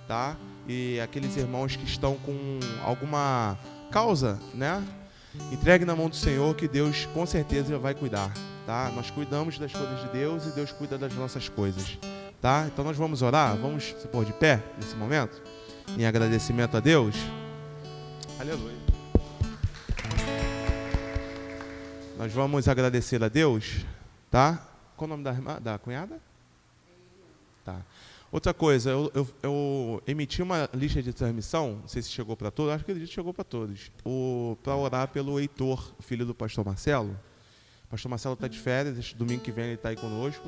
tá? E aqueles irmãos que estão com alguma causa, né? Entregue na mão do Senhor que Deus com certeza vai cuidar, tá? Nós cuidamos das coisas de Deus e Deus cuida das nossas coisas, tá? Então nós vamos orar, vamos se pôr de pé nesse momento, em agradecimento a Deus. Aleluia. Nós vamos agradecer a Deus, tá? Qual o nome da irmã, da cunhada? Tá. Outra coisa, eu emiti uma lista de transmissão, não sei se chegou para todos, acho que chegou para todos, para orar pelo Heitor, filho do pastor Marcelo. O pastor Marcelo está de férias, este domingo que vem ele está aí conosco.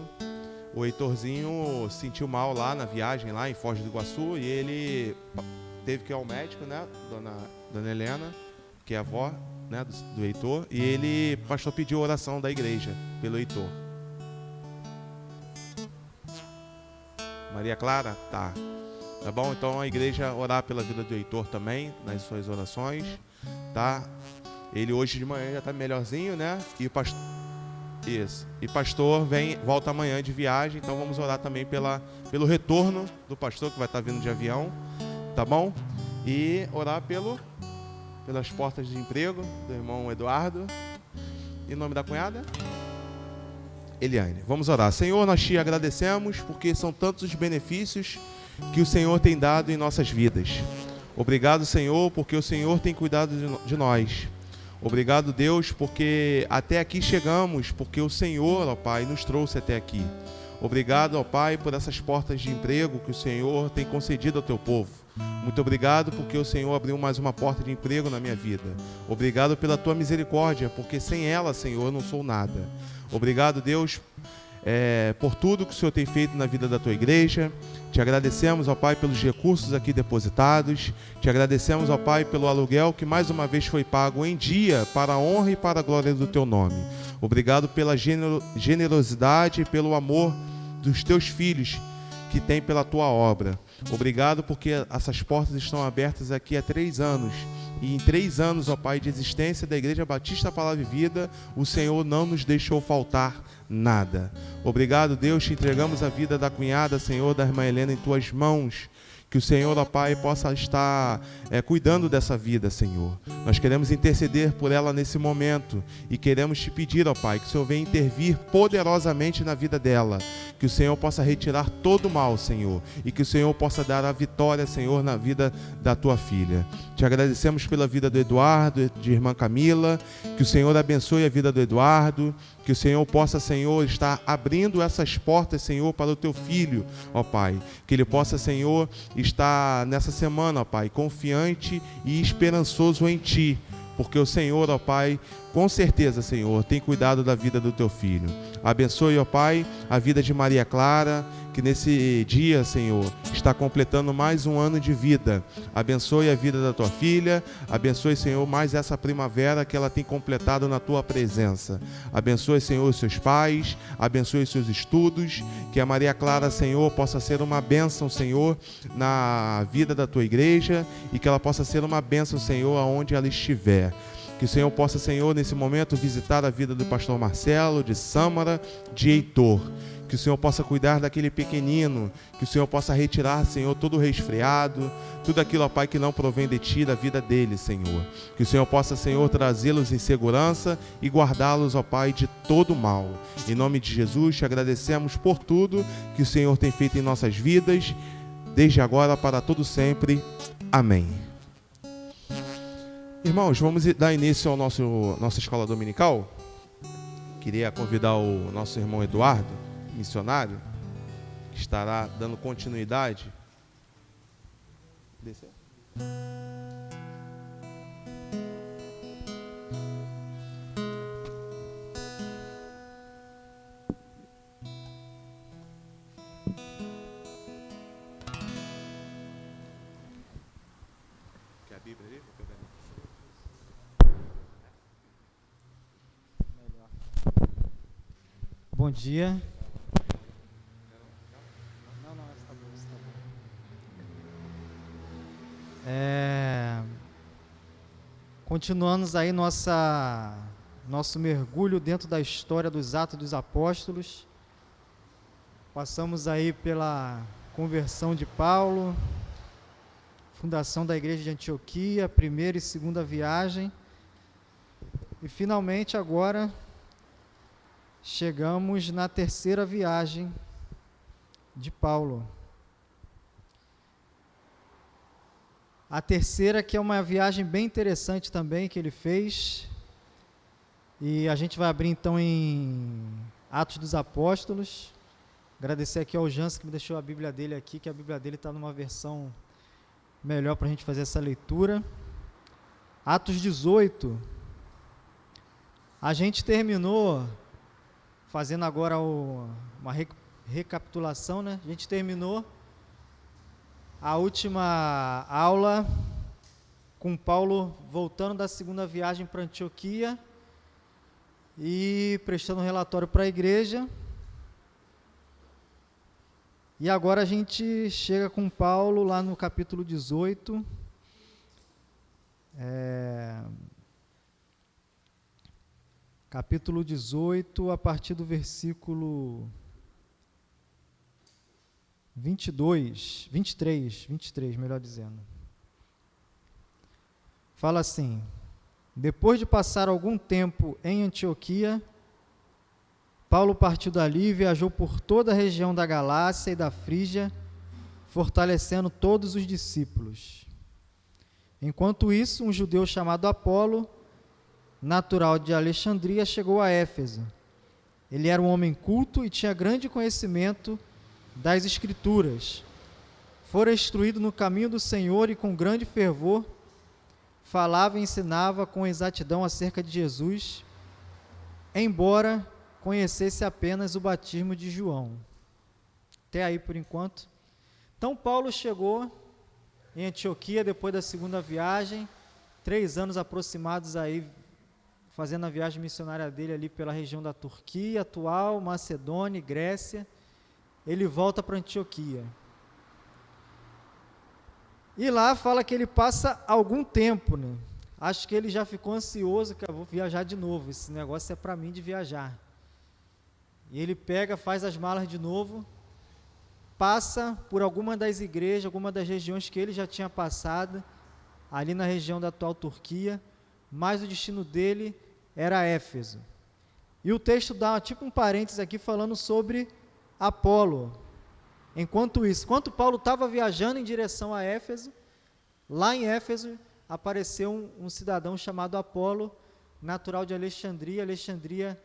O Heitorzinho sentiu mal lá na viagem, lá em Foz do Iguaçu, e ele teve que ir ao médico, né, dona Helena, que é a avó, né, do Heitor, e ele, o pastor pediu oração da igreja pelo Heitor. Maria Clara? Tá. Tá bom? Então a igreja orar pela vida do Heitor também, nas suas orações, tá? Ele hoje de manhã já tá melhorzinho, né? E o pastor... Isso. E pastor volta amanhã de viagem, então vamos orar também pelo retorno do pastor, que vai estar vindo de avião, tá bom? E orar pelas portas de emprego do irmão Eduardo. Em nome da cunhada? Eliane. Vamos orar. Senhor, nós te agradecemos porque são tantos os benefícios que o Senhor tem dado em nossas vidas. Obrigado, Senhor, porque o Senhor tem cuidado de nós. Obrigado, Deus, porque até aqui chegamos, porque o Senhor, ó Pai, nos trouxe até aqui. Obrigado, ó Pai, por essas portas de emprego que o Senhor tem concedido ao teu povo. Muito obrigado porque o Senhor abriu mais uma porta de emprego na minha vida. Obrigado pela tua misericórdia, porque sem ela, Senhor, eu não sou nada. Obrigado, Deus, por tudo que o Senhor tem feito na vida da tua igreja. Te agradecemos, ó Pai, pelos recursos aqui depositados. Te agradecemos, ó Pai, pelo aluguel que mais uma vez foi pago em dia para a honra e para a glória do teu nome. Obrigado pela generosidade e pelo amor dos teus filhos que tem pela tua obra. Obrigado porque essas portas estão abertas aqui há 3 anos. E em 3 anos, ó Pai, de existência da Igreja Batista Palavra e Vida, o Senhor não nos deixou faltar nada. Obrigado, Deus, te entregamos a vida da cunhada, Senhor, da irmã Helena em tuas mãos. Que o Senhor, ó Pai, possa estar cuidando dessa vida, Senhor. Nós queremos interceder por ela nesse momento e queremos te pedir, ó Pai, que o Senhor venha intervir poderosamente na vida dela. Que o Senhor possa retirar todo o mal, Senhor, e que o Senhor possa dar a vitória, Senhor, na vida da tua filha. Te agradecemos pela vida do Eduardo, de irmã Camila. Que o Senhor abençoe a vida do Eduardo. Que o Senhor possa, Senhor, estar abrindo essas portas, Senhor, para o teu filho, ó Pai. Que ele possa, Senhor, estar nessa semana, ó Pai, confiante e esperançoso em Ti. Porque o Senhor, ó Pai, com certeza, Senhor, tem cuidado da vida do teu filho. Abençoe, ó Pai, a vida de Maria Clara, que nesse dia, Senhor, está completando mais um ano de vida. Abençoe a vida da tua filha. Abençoe, Senhor, mais essa primavera que ela tem completado na tua presença. Abençoe, Senhor, os seus pais. Abençoe os seus estudos. Que a Maria Clara, Senhor, possa ser uma bênção, Senhor, na vida da tua igreja. E que ela possa ser uma bênção, Senhor, aonde ela estiver. Que o Senhor possa, Senhor, nesse momento, visitar a vida do pastor Marcelo, de Sâmara, de Heitor. Que o Senhor possa cuidar daquele pequenino. Que o Senhor possa retirar, Senhor, todo o resfriado, tudo aquilo, ó Pai, que não provém de Ti, da vida dele, Senhor. Que o Senhor possa, Senhor, trazê-los em segurança e guardá-los, ó Pai, de todo mal. Em nome de Jesus, te agradecemos por tudo que o Senhor tem feito em nossas vidas, desde agora para todo sempre. Amém. Irmãos, vamos dar início ao nossa escola dominical. Queria convidar o nosso irmão Eduardo, missionário, que estará dando continuidade. Descer. Quer a Bíblia ali? Vou pegar ali. Bom dia. Não, está bom, está bom. Continuamos aí nosso mergulho dentro da história dos Atos dos Apóstolos. Passamos aí pela conversão de Paulo, fundação da igreja de Antioquia, primeira e segunda viagem. E finalmente agora chegamos na terceira viagem de Paulo. A terceira, que é uma viagem bem interessante também que ele fez. E a gente vai abrir então em Atos dos Apóstolos. Agradecer aqui ao Jansen que me deixou a Bíblia dele aqui, que a Bíblia dele está numa versão melhor para a gente fazer essa leitura. Atos 18. A gente terminou, fazendo agora uma recapitulação, né? A gente terminou a última aula com Paulo voltando da segunda viagem para Antioquia e prestando um relatório para a igreja. E agora a gente chega com Paulo lá no capítulo 18. Capítulo 18, a partir do versículo 23, melhor dizendo. Fala assim: depois de passar algum tempo em Antioquia, Paulo partiu dali e viajou por toda a região da Galácia e da Frígia, fortalecendo todos os discípulos. Enquanto isso, um judeu chamado Apolo, natural de Alexandria, chegou a Éfeso. Ele era um homem culto e tinha grande conhecimento das Escrituras. Fora instruído no caminho do Senhor e com grande fervor, falava e ensinava com exatidão acerca de Jesus, embora conhecesse apenas o batismo de João. Até aí por enquanto. Então Paulo chegou em Antioquia depois da segunda viagem, 3 anos aproximados aí, fazendo a viagem missionária dele ali pela região da Turquia atual, Macedônia e Grécia. Ele volta para Antioquia. E lá fala que ele passa algum tempo, né? Acho que ele já ficou ansioso, que eu vou viajar de novo, esse negócio é para mim de viajar. E ele pega, faz as malas de novo, passa por alguma das igrejas, alguma das regiões que ele já tinha passado, ali na região da atual Turquia, mas o destino dele era Éfeso. E o texto dá tipo um parênteses aqui falando sobre Apolo. Enquanto isso, enquanto Paulo estava viajando em direção a Éfeso, lá em Éfeso apareceu um cidadão chamado Apolo, natural de Alexandria. Alexandria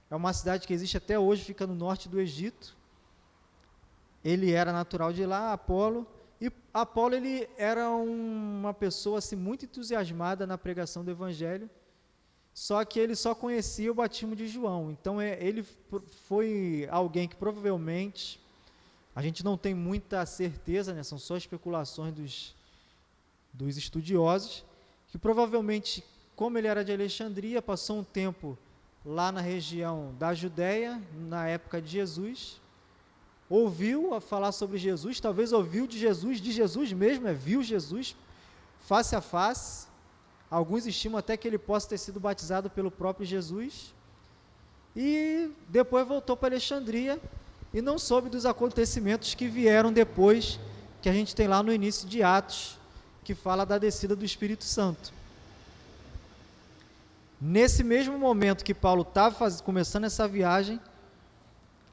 é uma cidade que existe até hoje, fica no norte do Egito. Ele era natural de lá, Apolo, e Apolo ele era uma pessoa assim, muito entusiasmada na pregação do Evangelho, só que ele só conhecia o batismo de João. Então ele foi alguém que provavelmente, a gente não tem muita certeza, né, são só especulações dos estudiosos, que provavelmente, como ele era de Alexandria, passou um tempo lá na região da Judéia, na época de Jesus, ouviu a falar sobre Jesus, talvez ouviu de Jesus mesmo, viu Jesus face a face. Alguns estimam até que ele possa ter sido batizado pelo próprio Jesus, e depois voltou para Alexandria, e não soube dos acontecimentos que vieram depois, que a gente tem lá no início de Atos, que fala da descida do Espírito Santo. Nesse mesmo momento que Paulo estava começando essa viagem,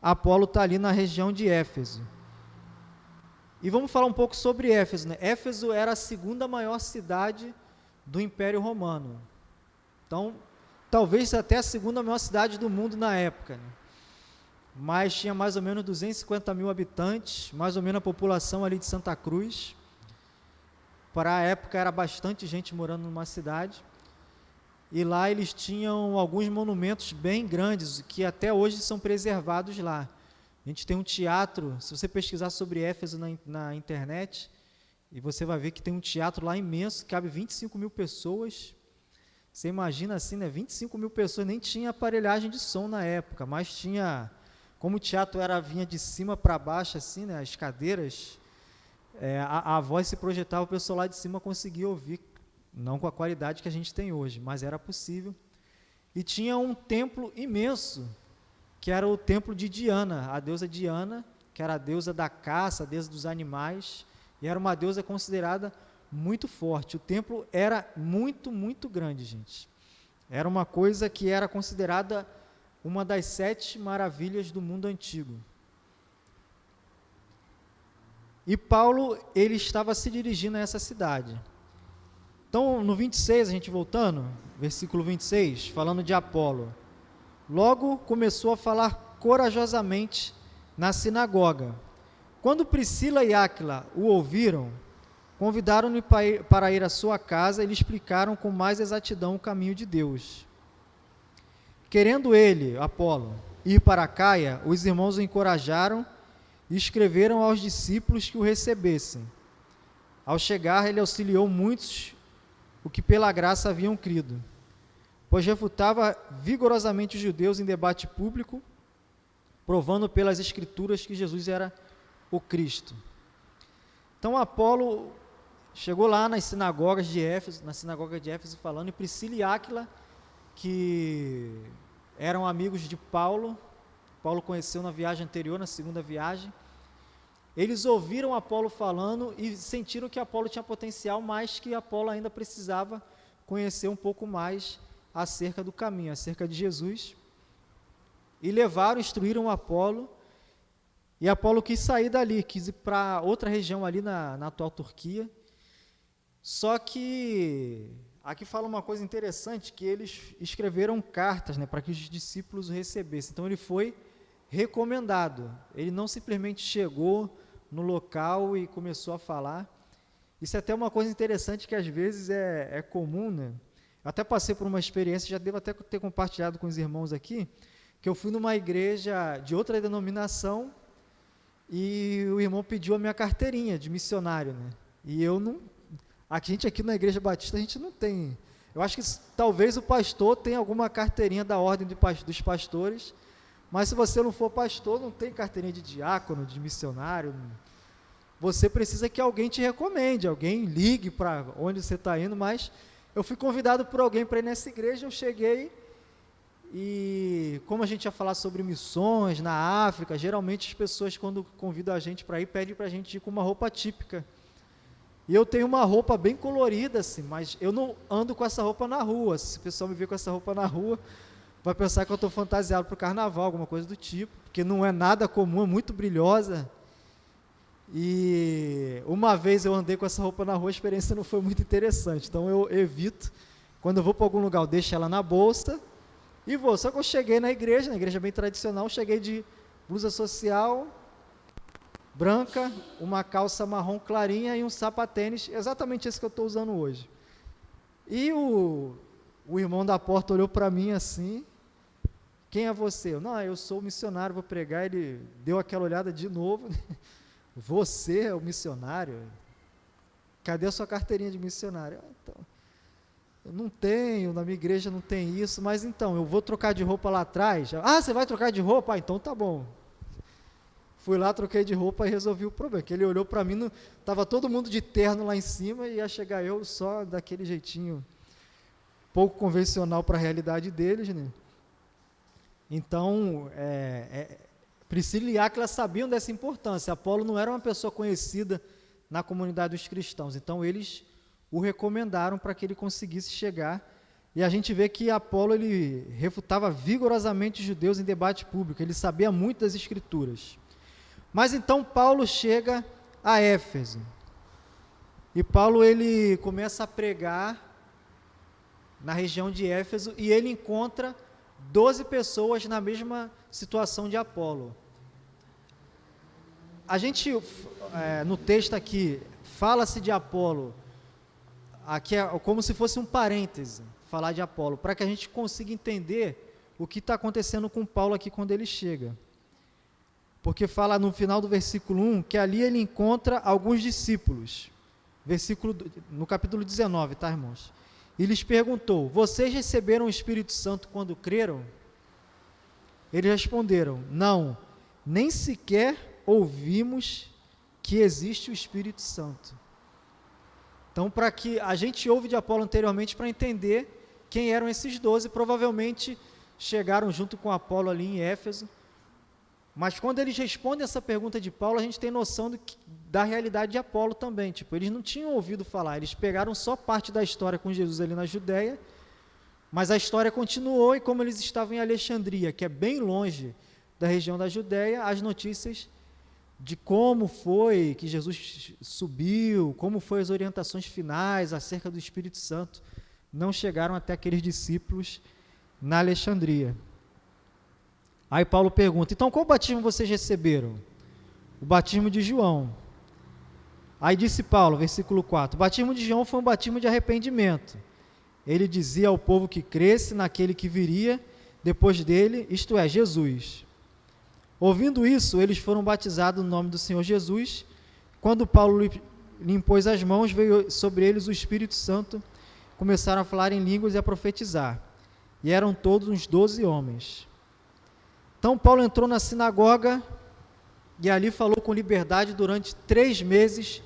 Apolo está ali na região de Éfeso. E vamos falar um pouco sobre Éfeso, né? Éfeso era a segunda maior cidade do Império Romano. Então, talvez até a segunda maior cidade do mundo na época, né? Mas tinha mais ou menos 250 mil habitantes, mais ou menos a população ali de Santa Cruz. Para a época era bastante gente morando numa cidade. E lá eles tinham alguns monumentos bem grandes, que até hoje são preservados lá. A gente tem um teatro, se você pesquisar sobre Éfeso na internet, e você vai ver que tem um teatro lá imenso, que cabe 25 mil pessoas. Você imagina assim, né? 25 mil pessoas, nem tinha aparelhagem de som na época, mas tinha, como o teatro vinha de cima para baixo, assim, né? As cadeiras, a voz se projetava, o pessoal lá de cima conseguia ouvir, não com a qualidade que a gente tem hoje, mas era possível. E tinha um templo imenso, que era o templo de Diana, a deusa Diana, que era a deusa da caça, a deusa dos animais, e era uma deusa considerada muito forte. O templo era muito, muito grande, gente. Era uma coisa que era considerada uma das 7 maravilhas do mundo antigo. E Paulo, ele estava se dirigindo a essa cidade. Então, no 26, a gente voltando, versículo 26, falando de Apolo. Logo começou a falar corajosamente na sinagoga. Quando Priscila e Áquila o ouviram, convidaram-no para ir à sua casa e lhe explicaram com mais exatidão o caminho de Deus. Querendo ele, Apolo, ir para Caia, os irmãos o encorajaram e escreveram aos discípulos que o recebessem. Ao chegar, ele auxiliou muitos, o que pela graça haviam crido, pois refutava vigorosamente os judeus em debate público, provando pelas escrituras que Jesus era o Cristo. Então Apolo chegou lá nas sinagogas de Éfeso, na sinagoga de Éfeso falando, e Priscila e Áquila, que eram amigos de Paulo conheceu na viagem anterior, na segunda viagem, eles ouviram Apolo falando e sentiram que Apolo tinha potencial, mas que Apolo ainda precisava conhecer um pouco mais acerca do caminho, acerca de Jesus, e instruíram Apolo, e Apolo quis sair dali, quis ir para outra região ali na atual Turquia. Só que aqui fala uma coisa interessante, que eles escreveram cartas, né, para que os discípulos o recebessem. Então ele foi recomendado, ele não simplesmente chegou no local e começou a falar. Isso é até uma coisa interessante que às vezes é comum, né? Eu até passei por uma experiência, já devo até ter compartilhado com os irmãos aqui, que eu fui numa igreja de outra denominação e o irmão pediu a minha carteirinha de missionário, né? E eu não... A gente aqui na Igreja Batista, a gente não tem... Eu acho que talvez o pastor tenha alguma carteirinha da ordem dos pastores, mas se você não for pastor, não tem carteirinha de diácono, de missionário. Você precisa que alguém te recomende, alguém ligue para onde você está indo, mas eu fui convidado por alguém para ir nessa igreja, eu cheguei e, como a gente ia falar sobre missões na África, geralmente as pessoas, quando convidam a gente para ir, pedem para a gente ir com uma roupa típica. E eu tenho uma roupa bem colorida, assim, mas eu não ando com essa roupa na rua. Se o pessoal me ver com essa roupa na rua, vai pensar que eu estou fantasiado para o carnaval, alguma coisa do tipo, porque não é nada comum, é muito brilhosa. E uma vez eu andei com essa roupa na rua, a experiência não foi muito interessante, então eu evito. Quando eu vou para algum lugar, eu deixo ela na bolsa e vou. Só que eu cheguei na igreja bem tradicional, cheguei de blusa social branca, uma calça marrom clarinha e um sapatênis, exatamente esse que eu estou usando hoje. E o irmão da porta olhou para mim assim: quem é você? Não, eu sou o missionário, vou pregar. Ele deu aquela olhada de novo: você é o missionário? Cadê a sua carteirinha de missionário? Então, eu não tenho, na minha igreja não tem isso, mas então, eu vou trocar de roupa lá atrás. Ah, você vai trocar de roupa? Ah, então tá bom. Fui lá, troquei de roupa e resolvi o problema, que ele olhou para mim, estava todo mundo de terno lá em cima e ia chegar eu só daquele jeitinho pouco convencional para a realidade deles, né? Então, Priscila e Áquila sabiam dessa importância. Apolo não era uma pessoa conhecida na comunidade dos cristãos, então eles o recomendaram para que ele conseguisse chegar. E a gente vê que Apolo, ele refutava vigorosamente os judeus em debate público, ele sabia muito das escrituras. Mas então Paulo chega a Éfeso, e Paulo ele começa a pregar na região de Éfeso, e ele encontra 12 pessoas na mesma situação de Apolo. A gente, no texto aqui, fala-se de Apolo, aqui é como se fosse um parêntese, falar de Apolo, para que a gente consiga entender o que está acontecendo com Paulo aqui quando ele chega. Porque fala no final do versículo 1, que ali ele encontra alguns discípulos, no capítulo 19, tá, irmãos? E lhes perguntou: vocês receberam o Espírito Santo quando creram? Eles responderam: não, nem sequer ouvimos que existe o Espírito Santo. Então, para que a gente ouve de Apolo anteriormente para entender quem eram esses 12, provavelmente chegaram junto com Apolo ali em Éfeso, Mas quando eles respondem essa pergunta de Paulo, a gente tem noção da realidade de Apolo também. Tipo, eles não tinham ouvido falar, eles pegaram só parte da história com Jesus ali na Judéia, mas a história continuou, e como eles estavam em Alexandria, que é bem longe da região da Judéia, as notícias de como foi que Jesus subiu, como foram as orientações finais acerca do Espírito Santo, não chegaram até aqueles discípulos na Alexandria. Aí Paulo pergunta, então qual batismo vocês receberam? O batismo de João. Aí disse Paulo, versículo 4, o batismo de João foi um batismo de arrependimento. Ele dizia ao povo que cresce naquele que viria depois dele, isto é, Jesus. Ouvindo isso, eles foram batizados no nome do Senhor Jesus. Quando Paulo lhe impôs as mãos, veio sobre eles o Espírito Santo, começaram a falar em línguas e a profetizar. E eram todos uns 12 homens. Então Paulo entrou na sinagoga e ali falou com liberdade durante 3 meses,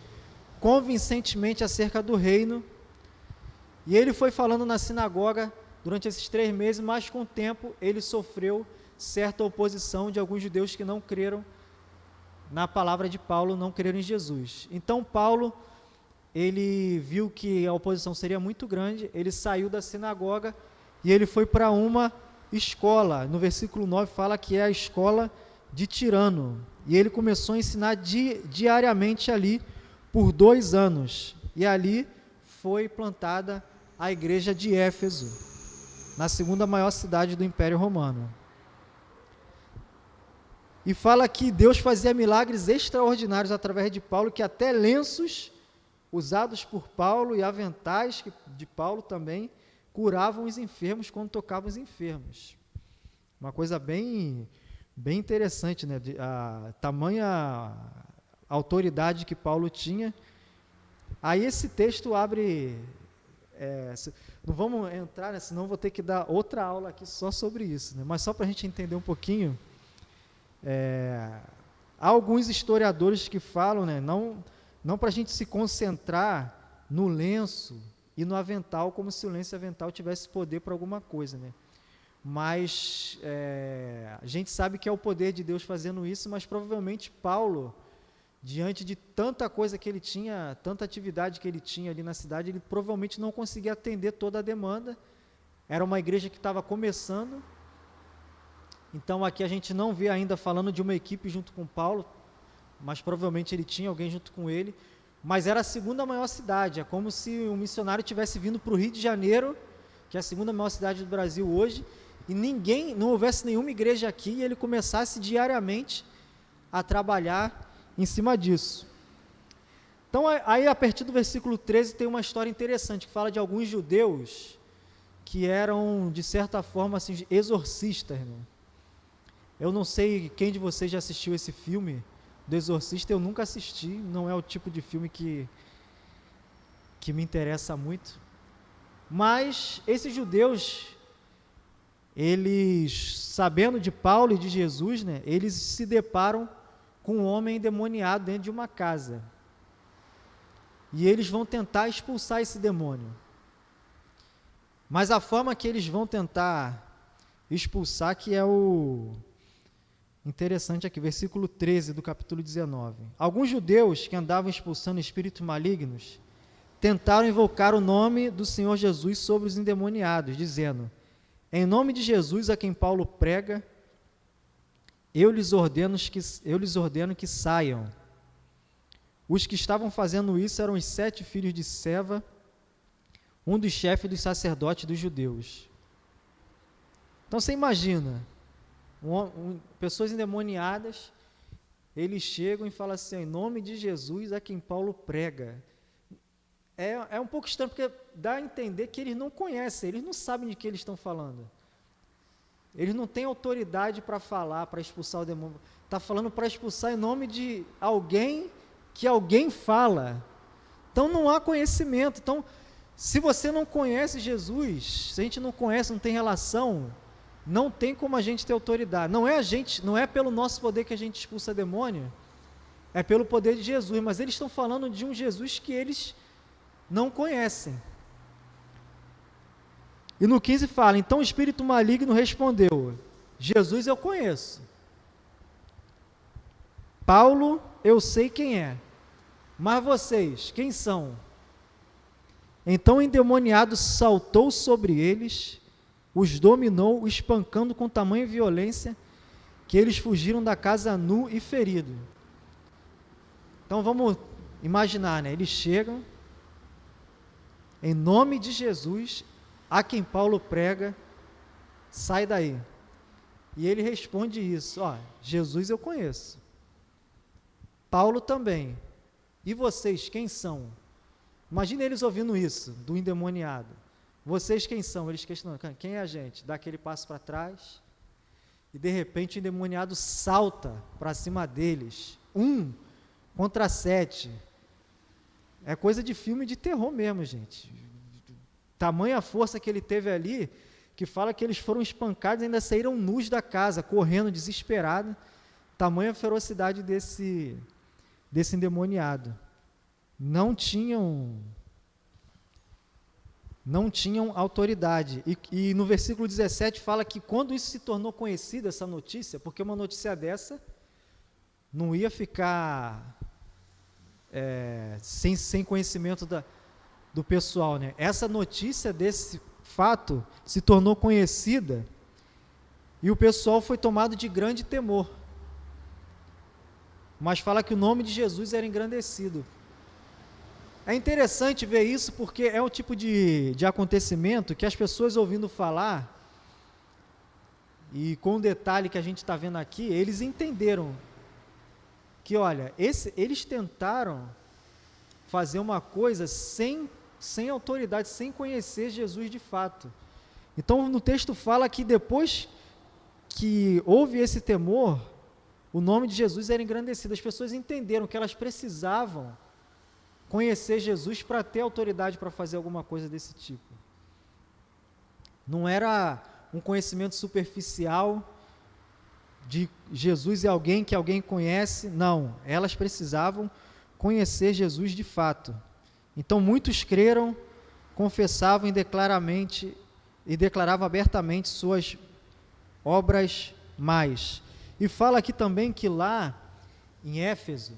convincentemente acerca do reino. E ele foi falando na sinagoga durante esses 3 meses, mas com o tempo ele sofreu certa oposição de alguns judeus que não creram na palavra de Paulo, não creram em Jesus. Então Paulo, ele viu que a oposição seria muito grande, ele saiu da sinagoga e ele foi para uma escola. No versículo 9 fala que é a escola de Tirano. E ele começou a ensinar diariamente ali por 2 anos. E ali foi plantada a igreja de Éfeso, na 2ª maior cidade do Império Romano. E fala que Deus fazia milagres extraordinários através de Paulo, que até lenços usados por Paulo e aventais de Paulo também curavam os enfermos quando tocavam os enfermos. Uma coisa bem interessante, né? A tamanha autoridade que Paulo tinha. Aí esse texto abre... não vamos entrar, né? Senão vou ter que dar outra aula aqui só sobre isso, né? Mas só para a gente entender um pouquinho... há alguns historiadores que falam, né, não para a gente se concentrar no lenço e no avental, como se o lenço e o avental tivesse poder para alguma coisa, né? Mas a gente sabe que é o poder de Deus fazendo isso, mas provavelmente Paulo, diante de tanta coisa que ele tinha, tanta atividade que ele tinha ali na cidade, ele provavelmente não conseguia atender toda a demanda. Era uma igreja que estava começando. Então aqui a gente não vê ainda falando de uma equipe junto com Paulo, mas provavelmente ele tinha alguém junto com ele, mas era a 2ª maior cidade. É como se um missionário tivesse vindo para o Rio de Janeiro, que é a 2ª maior cidade do Brasil hoje, e não houvesse nenhuma igreja aqui, e ele começasse diariamente a trabalhar em cima disso. Então aí a partir do versículo 13 tem uma história interessante, que fala de alguns judeus que eram, de certa forma, assim, exorcistas, né? Eu não sei quem de vocês já assistiu esse filme do Exorcista, eu nunca assisti, não é o tipo de filme que me interessa muito. Mas esses judeus, eles, sabendo de Paulo e de Jesus, né, eles se deparam com um homem endemoniado dentro de uma casa. E eles vão tentar expulsar esse demônio. Mas a forma que eles vão tentar expulsar, que é o... interessante aqui, versículo 13 do capítulo 19. Alguns judeus que andavam expulsando espíritos malignos tentaram invocar o nome do Senhor Jesus sobre os endemoniados, dizendo: em nome de Jesus, a quem Paulo prega, eu lhes ordeno que saiam. Os que estavam fazendo isso eram os 7 filhos de Seva, um dos chefes dos sacerdotes dos judeus. Então você imagina, pessoas endemoniadas, eles chegam e falam assim: em nome de Jesus a quem Paulo prega. É um pouco estranho, porque dá a entender que eles não conhecem, eles não sabem de que eles estão falando. Eles não têm autoridade para falar, para expulsar o demônio. Está falando para expulsar em nome de alguém que alguém fala. Então não há conhecimento. Então, se você não conhece Jesus, se a gente não conhece, não tem relação, não tem como a gente ter autoridade. Não é pelo nosso poder que a gente expulsa demônio, é pelo poder de Jesus. Mas eles estão falando de um Jesus que eles não conhecem. E no 15 fala: então o espírito maligno respondeu: Jesus eu conheço, Paulo, eu sei quem é, mas vocês, quem são? Então o endemoniado saltou sobre eles, os dominou, espancando com tamanha violência, que eles fugiram da casa nu e ferido. Então vamos imaginar, né? Eles chegam, em nome de Jesus, a quem Paulo prega, sai daí. E ele responde isso, ó, Jesus eu conheço, Paulo também, e vocês quem são? Imagina eles ouvindo isso, do endemoniado. Vocês quem são? Eles questionam, quem é a gente? Dá aquele passo para trás, e de repente o endemoniado salta para cima deles, 1 contra 7, é coisa de filme de terror mesmo, gente, tamanha força que ele teve ali, que fala que eles foram espancados e ainda saíram nus da casa, correndo, desesperados, tamanha ferocidade desse endemoniado. Não tinham autoridade. E no versículo 17 fala que quando isso se tornou conhecido, essa notícia, porque uma notícia dessa não ia ficar sem conhecimento do pessoal, né? Essa notícia desse fato se tornou conhecida e o pessoal foi tomado de grande temor. Mas fala que o nome de Jesus era engrandecido. É interessante ver isso porque é um tipo de acontecimento que as pessoas ouvindo falar, e com o detalhe que a gente está vendo aqui, eles entenderam que, olha, eles tentaram fazer uma coisa sem autoridade, sem conhecer Jesus de fato. Então no texto fala que depois que houve esse temor, o nome de Jesus era engrandecido. As pessoas entenderam que elas precisavam conhecer Jesus para ter autoridade para fazer alguma coisa desse tipo. Não era um conhecimento superficial de Jesus é alguém que alguém conhece, não, elas precisavam conhecer Jesus de fato. Então muitos creram, confessavam e declaravam abertamente suas obras mais. E fala aqui também que lá em Éfeso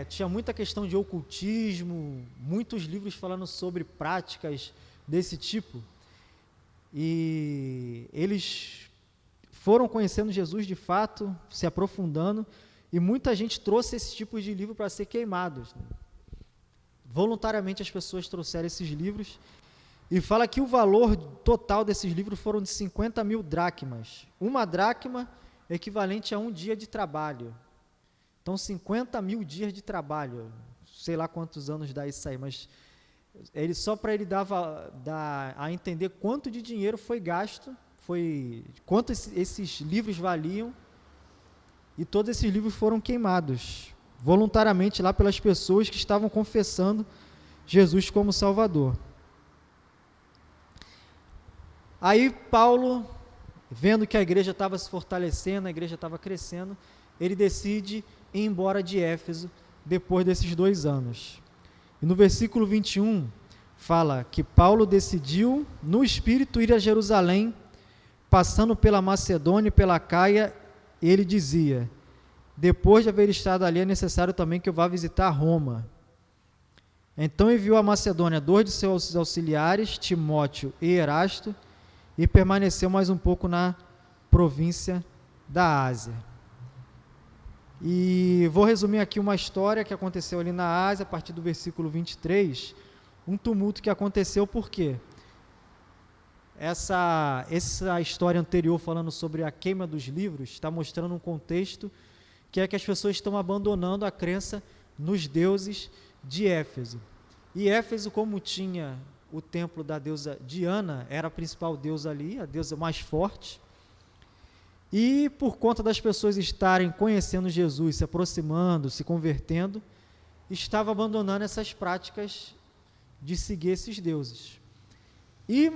tinha muita questão de ocultismo, muitos livros falando sobre práticas desse tipo, e eles foram conhecendo Jesus de fato, se aprofundando, e muita gente trouxe esse tipo de livro para ser queimados. Voluntariamente as pessoas trouxeram esses livros, e fala que o valor total desses livros foram de 50 mil dracmas. Uma dracma equivalente a um dia de trabalho. Então 50 mil dias de trabalho, sei lá quantos anos dá isso aí, mas só para ele dar a entender quanto de dinheiro foi gasto, quanto esses livros valiam, e todos esses livros foram queimados voluntariamente lá pelas pessoas que estavam confessando Jesus como Salvador. Aí Paulo, vendo que a igreja estava se fortalecendo, a igreja estava crescendo, ele decide ir embora de Éfeso depois desses 2 anos. E no versículo 21 fala que Paulo decidiu no Espírito ir a Jerusalém, passando pela Macedônia e pela Caia, ele dizia, depois de haver estado ali é necessário também que eu vá visitar Roma. Então enviou a Macedônia 2 de seus auxiliares, Timóteo e Erasto, e permaneceu mais um pouco na província da Ásia. E vou resumir aqui uma história que aconteceu ali na Ásia, a partir do versículo 23, um tumulto que aconteceu, por quê? Essa história anterior, falando sobre a queima dos livros, está mostrando um contexto que é que as pessoas estão abandonando a crença nos deuses de Éfeso. E Éfeso, como tinha o templo da deusa Diana, era a principal deusa ali, a deusa mais forte, e por conta das pessoas estarem conhecendo Jesus, se aproximando, se convertendo, estava abandonando essas práticas de seguir esses deuses.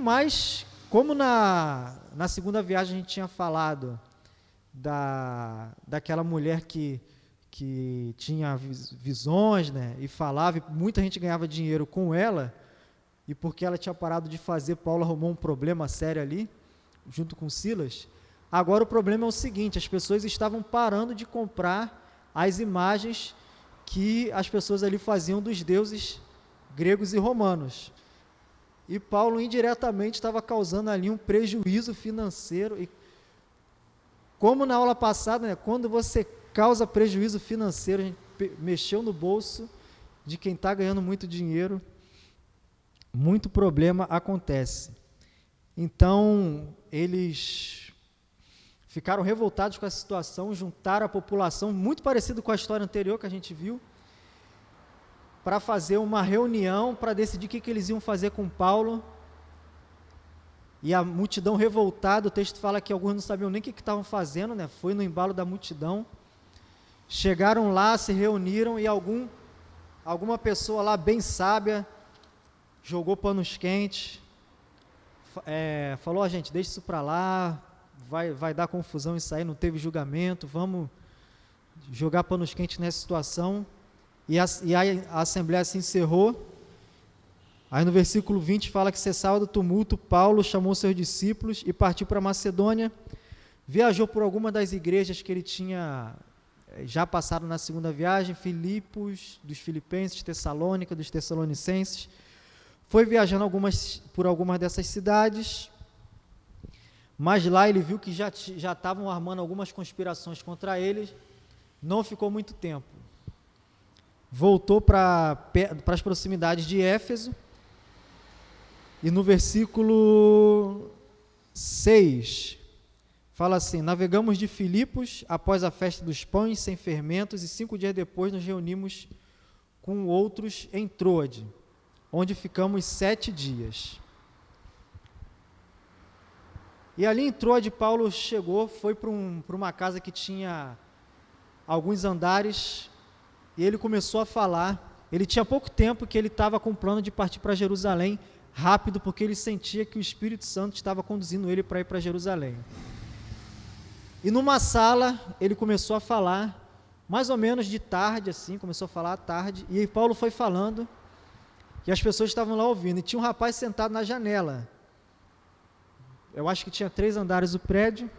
Mas, como na segunda viagem a gente tinha falado daquela mulher que tinha visões, né, e falava, e muita gente ganhava dinheiro com ela, e porque ela tinha parado de fazer, Paulo arrumou um problema sério ali, junto com Silas. Agora o problema é o seguinte, as pessoas estavam parando de comprar as imagens que as pessoas ali faziam dos deuses gregos e romanos. E Paulo indiretamente estava causando ali um prejuízo financeiro. E como na aula passada, né, quando você causa prejuízo financeiro, a gente mexeu no bolso de quem está ganhando muito dinheiro, muito problema acontece. Então, eles ficaram revoltados com essa situação, juntaram a população, muito parecido com a história anterior que a gente viu, para fazer uma reunião, para decidir o que eles iam fazer com Paulo. E a multidão revoltada, o texto fala que alguns não sabiam nem o que estavam fazendo, né? Foi no embalo da multidão. Chegaram lá, se reuniram e alguma pessoa lá bem sábia jogou panos quentes, falou, gente, deixa isso para lá, vai dar confusão isso aí, não teve julgamento, vamos jogar panos quentes nessa situação. E a assembleia se encerrou. Aí no versículo 20 fala que cessado o tumulto, Paulo chamou seus discípulos e partiu para Macedônia, viajou por alguma das igrejas que ele tinha já passado na segunda viagem, Filipos, dos Filipenses, Tessalônica, dos Tessalonicenses, foi viajando por algumas dessas cidades, mas lá ele viu que já estavam armando algumas conspirações contra ele, não ficou muito tempo. Voltou para as proximidades de Éfeso, e no versículo 6, fala assim, navegamos de Filipos após a festa dos pães sem fermentos, e 5 dias depois nos reunimos com outros em Troade, onde ficamos 7 dias. E ali em Troade, Paulo chegou, foi para uma casa que tinha alguns andares, e ele começou a falar. Ele tinha pouco tempo que ele estava com o plano de partir para Jerusalém, rápido, porque ele sentia que o Espírito Santo estava conduzindo ele para ir para Jerusalém. E numa sala, ele começou a falar, mais ou menos de tarde, assim, começou a falar à tarde, e aí Paulo foi falando, e as pessoas estavam lá ouvindo, e tinha um rapaz sentado na janela. Eu acho que tinha 3 andares o prédio,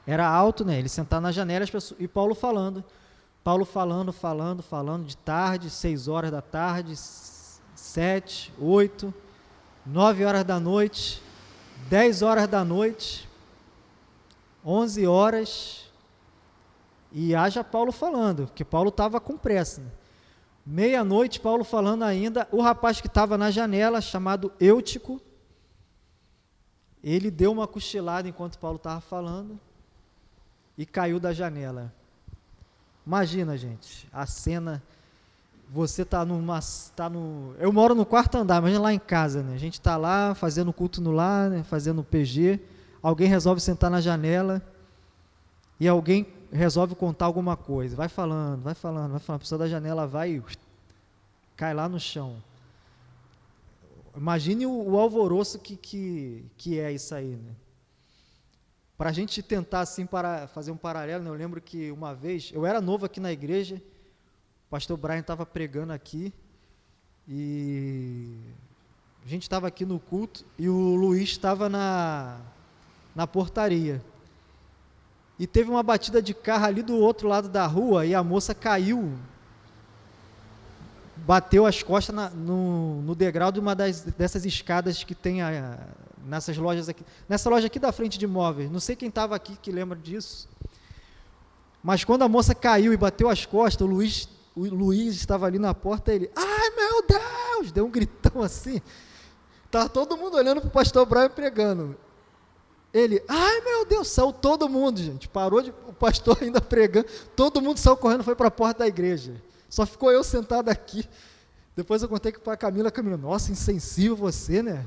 era alto, né? Ele sentado na janela, e Paulo falando, de tarde, 6 horas da tarde, 7, 8, 9 horas da noite, 10 horas da noite, 11 horas, e haja Paulo falando, porque Paulo estava com pressa. Meia-noite, Paulo falando ainda, o rapaz que estava na janela, chamado Eutico, ele deu uma cochilada enquanto Paulo estava falando, e caiu da janela. Imagina, gente, a cena, você eu moro no 4º andar, imagina lá em casa, né? A gente está lá, fazendo culto no lar, né? Fazendo PG, alguém resolve sentar na janela, e alguém resolve contar alguma coisa, vai falando, a pessoa da janela vai e cai lá no chão. Imagine o alvoroço que é isso aí, né? Para a gente tentar assim, para fazer um paralelo, né? Eu lembro que uma vez, eu era novo aqui na igreja, o pastor Brian estava pregando aqui, e a gente estava aqui no culto, e o Luiz estava na portaria, e teve uma batida de carro ali do outro lado da rua, e a moça caiu, bateu as costas no degrau de uma dessas escadas que tem nessas lojas aqui, nessa loja aqui da frente de imóveis. Não sei quem estava aqui que lembra disso, mas quando a moça caiu e bateu as costas, o Luiz estava ali na porta, ele, ai meu Deus, deu um gritão assim, estava todo mundo olhando para o pastor Brian pregando, ele, ai meu Deus, saiu todo mundo, gente, o pastor ainda pregando, todo mundo saiu correndo, foi para a porta da igreja, só ficou eu sentado aqui. Depois eu contei para a Camila, nossa, insensível você, né?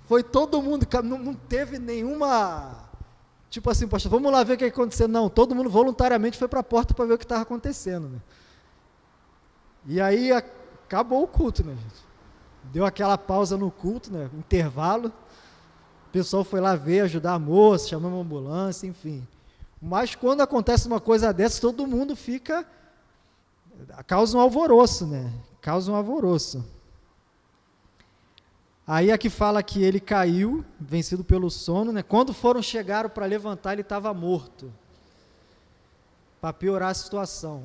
Foi todo mundo, não teve nenhuma, tipo assim, pastor, vamos lá ver o que aconteceu. Não, todo mundo voluntariamente foi para a porta para ver o que estava acontecendo, né? E aí acabou o culto, né, gente? Deu aquela pausa no culto, né? Intervalo. O pessoal foi lá ver, ajudar a moça, chamou uma ambulância, enfim. Mas quando acontece uma coisa dessa, todo mundo causa um alvoroço, né? Causa um alvoroço. Aí aqui fala que ele caiu, vencido pelo sono, né? Quando chegaram para levantar, ele estava morto, para piorar a situação.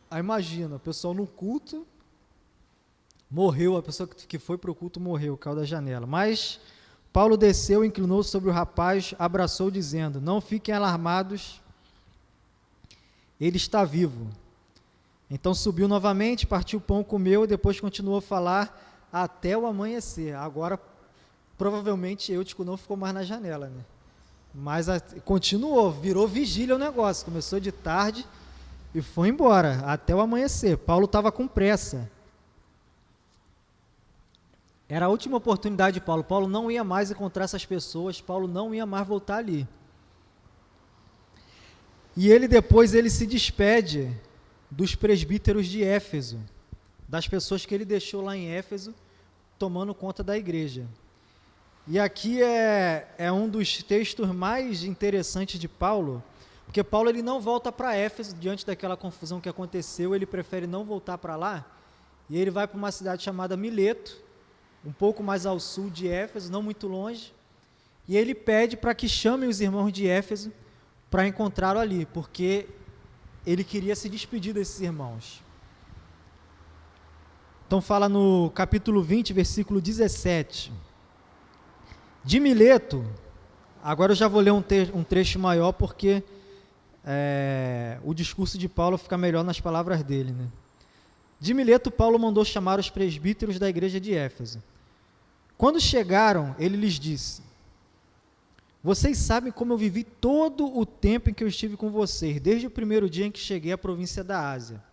Aí imagina, o pessoal no culto, morreu, a pessoa que foi para o culto morreu, caiu da janela. Mas Paulo desceu, inclinou-se sobre o rapaz, abraçou, dizendo: não fiquem alarmados, ele está vivo. Então subiu novamente, partiu o pão, comeu, e depois continuou a falar até o amanhecer. Agora, provavelmente, Eutico não ficou mais na janela, né? Mas continuou, virou vigília o negócio, começou de tarde e foi embora, até o amanhecer. Paulo estava com pressa. Era a última oportunidade de Paulo. Paulo não ia mais encontrar essas pessoas, Paulo não ia mais voltar ali. E depois ele se despede dos presbíteros de Éfeso, das pessoas que ele deixou lá em Éfeso, tomando conta da igreja. E aqui é um dos textos mais interessantes de Paulo, porque Paulo ele não volta para Éfeso, diante daquela confusão que aconteceu, ele prefere não voltar para lá, e ele vai para uma cidade chamada Mileto, um pouco mais ao sul de Éfeso, não muito longe, e ele pede para que chamem os irmãos de Éfeso para encontrá-lo ali, porque ele queria se despedir desses irmãos. Então fala no capítulo 20, versículo 17. De Mileto, agora eu já vou ler um trecho maior, porque o discurso de Paulo fica melhor nas palavras dele, né? De Mileto, Paulo mandou chamar os presbíteros da igreja de Éfeso. Quando chegaram, ele lhes disse: vocês sabem como eu vivi todo o tempo em que eu estive com vocês, desde o primeiro dia em que cheguei à província da Ásia.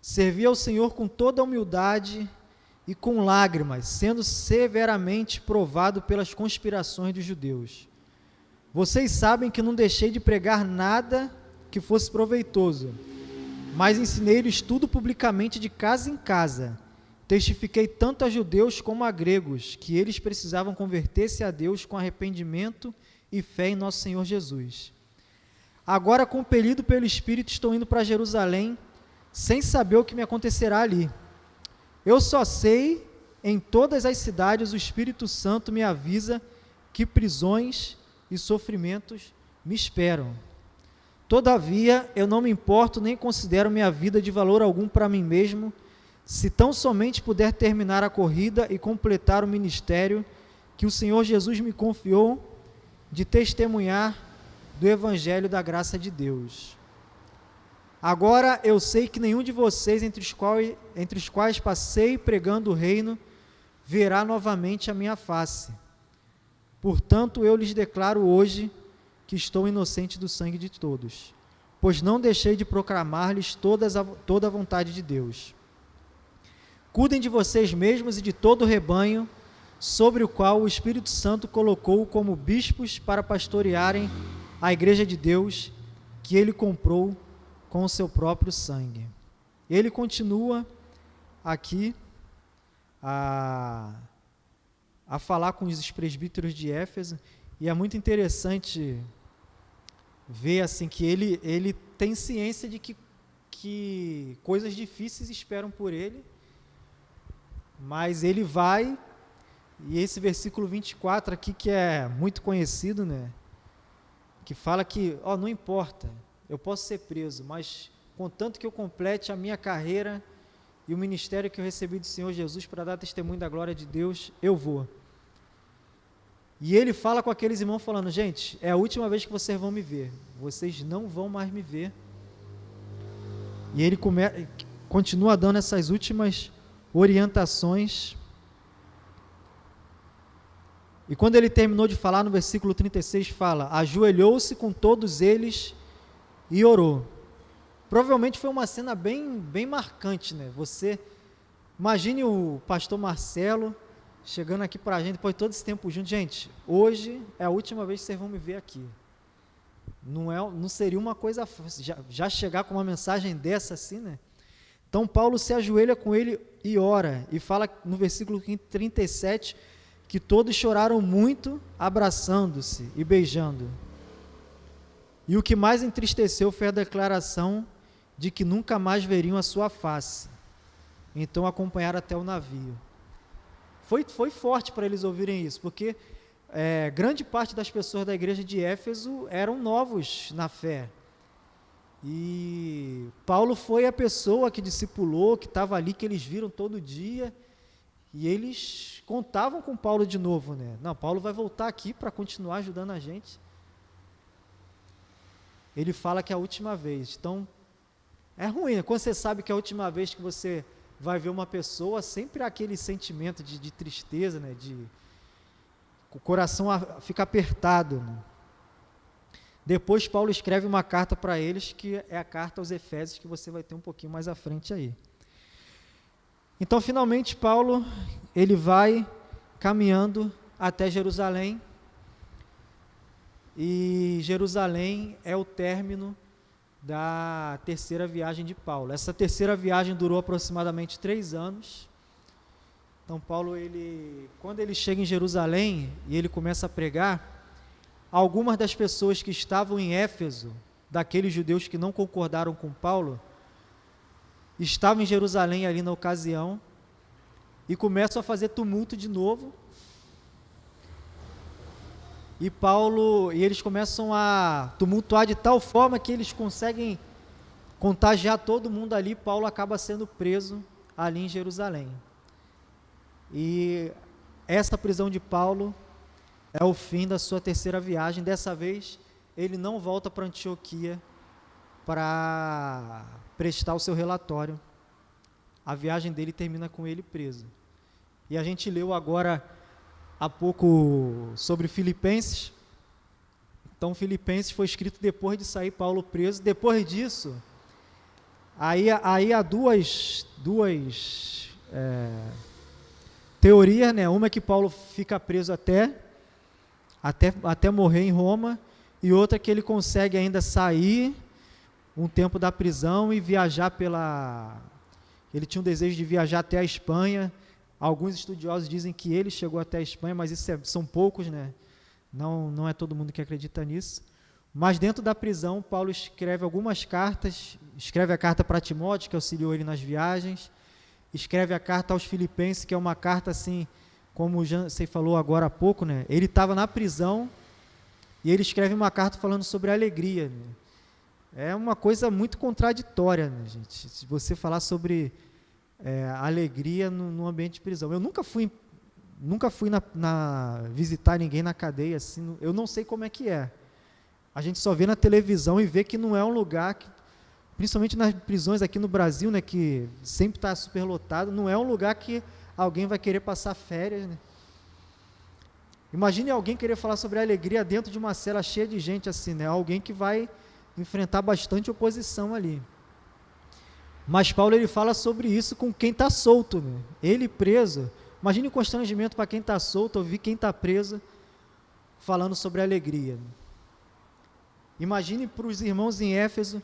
Servi ao Senhor com toda a humildade e com lágrimas, sendo severamente provado pelas conspirações dos judeus. Vocês sabem que não deixei de pregar nada que fosse proveitoso, mas ensinei-lhes tudo publicamente de casa em casa. Testifiquei tanto a judeus como a gregos que eles precisavam converter-se a Deus com arrependimento e fé em nosso Senhor Jesus. Agora, compelido pelo Espírito, estou indo para Jerusalém, sem saber o que me acontecerá ali. Eu só sei, em todas as cidades, o Espírito Santo me avisa que prisões e sofrimentos me esperam. Todavia, eu não me importo nem considero minha vida de valor algum para mim mesmo, se tão somente puder terminar a corrida e completar o ministério que o Senhor Jesus me confiou de testemunhar do Evangelho da graça de Deus. Agora eu sei que nenhum de vocês, entre os quais passei pregando o reino, verá novamente a minha face. Portanto, eu lhes declaro hoje que estou inocente do sangue de todos, pois não deixei de proclamar-lhes toda a vontade de Deus. Cuidem de vocês mesmos e de todo o rebanho, sobre o qual o Espírito Santo colocou como bispos para pastorearem a igreja de Deus, que ele comprou com o seu próprio sangue. Ele continua aqui a falar com os presbíteros de Éfeso, e é muito interessante ver assim, que ele tem ciência de que coisas difíceis esperam por ele, mas ele vai, e esse versículo 24 aqui, que é muito conhecido, né? Que fala que, não importa, eu posso ser preso, mas contanto que eu complete a minha carreira e o ministério que eu recebi do Senhor Jesus para dar testemunho da glória de Deus, eu vou. E ele fala com aqueles irmãos falando: gente, é a última vez que vocês vão me ver, vocês não vão mais me ver. E ele continua dando essas últimas orientações. E quando ele terminou de falar, no versículo 36 fala: ajoelhou-se com todos eles e orou. Provavelmente foi uma cena bem marcante, né? Você imagine o pastor Marcelo chegando aqui para a gente, depois de todo esse tempo junto: gente, hoje é a última vez que vocês vão me ver aqui. Não seria uma coisa fácil, já chegar com uma mensagem dessa assim, né? Então Paulo se ajoelha com ele e ora, e fala no versículo 37 que todos choraram muito, abraçando-se e beijando. E o que mais entristeceu foi a declaração de que nunca mais veriam a sua face. Então acompanharam até o navio. foi forte para eles ouvirem isso, porque grande parte das pessoas da igreja de Éfeso eram novos na fé. E Paulo foi a pessoa que discipulou, que estava ali, que eles viram todo dia, e eles contavam com Paulo de novo, né? Não, Paulo vai voltar aqui para continuar ajudando a gente. Ele fala que é a última vez. Então, é ruim, né? Quando você sabe que é a última vez que você vai ver uma pessoa, sempre há aquele sentimento de tristeza, né? O coração fica apertado, né? Depois Paulo escreve uma carta para eles, que é a carta aos Efésios, que você vai ter um pouquinho mais à frente aí. Então, finalmente, Paulo, ele vai caminhando até Jerusalém, e Jerusalém é o término da terceira viagem de Paulo. Essa terceira viagem durou aproximadamente 3 anos. Então, Paulo, quando ele chega em Jerusalém e ele começa a pregar, algumas das pessoas que estavam em Éfeso, daqueles judeus que não concordaram com Paulo, estavam em Jerusalém ali na ocasião e começam a fazer tumulto de novo. E eles começam a tumultuar de tal forma que eles conseguem contagiar todo mundo ali. Paulo acaba sendo preso ali em Jerusalém. E essa prisão de Paulo é o fim da sua terceira viagem. Dessa vez, ele não volta para Antioquia para prestar o seu relatório. A viagem dele termina com ele preso. E a gente leu agora há pouco sobre Filipenses. Então, Filipenses foi escrito depois de sair Paulo preso. Depois disso, aí há duas teorias, né? Uma é que Paulo fica preso até morrer em Roma, e outra é que ele consegue ainda sair um tempo da prisão e viajar ele tinha um desejo de viajar até a Espanha. Alguns estudiosos dizem que ele chegou até a Espanha, mas isso são poucos, né? Não é todo mundo que acredita nisso. Mas dentro da prisão, Paulo escreve algumas cartas, escreve a carta para Timóteo, que auxiliou ele nas viagens, escreve a carta aos Filipenses, que é uma carta assim, como você falou agora há pouco, né? Ele estava na prisão e ele escreve uma carta falando sobre a alegria, né? É uma coisa muito contraditória, né, gente? Se você falar sobre alegria no ambiente de prisão. Eu nunca fui visitar ninguém na cadeia, assim, eu não sei como é que é. A gente só vê na televisão e vê que não é um lugar que, principalmente nas prisões aqui no Brasil, né, que sempre está superlotado, não é um lugar que alguém vai querer passar férias, né? Imagine alguém querer falar sobre a alegria dentro de uma cela cheia de gente assim, né? Alguém que vai enfrentar bastante oposição ali. Mas Paulo, ele fala sobre isso com quem está solto, né? Ele preso. Imagine o constrangimento para quem está solto, ouvir quem está preso falando sobre a alegria, né? Imagine para os irmãos em Éfeso,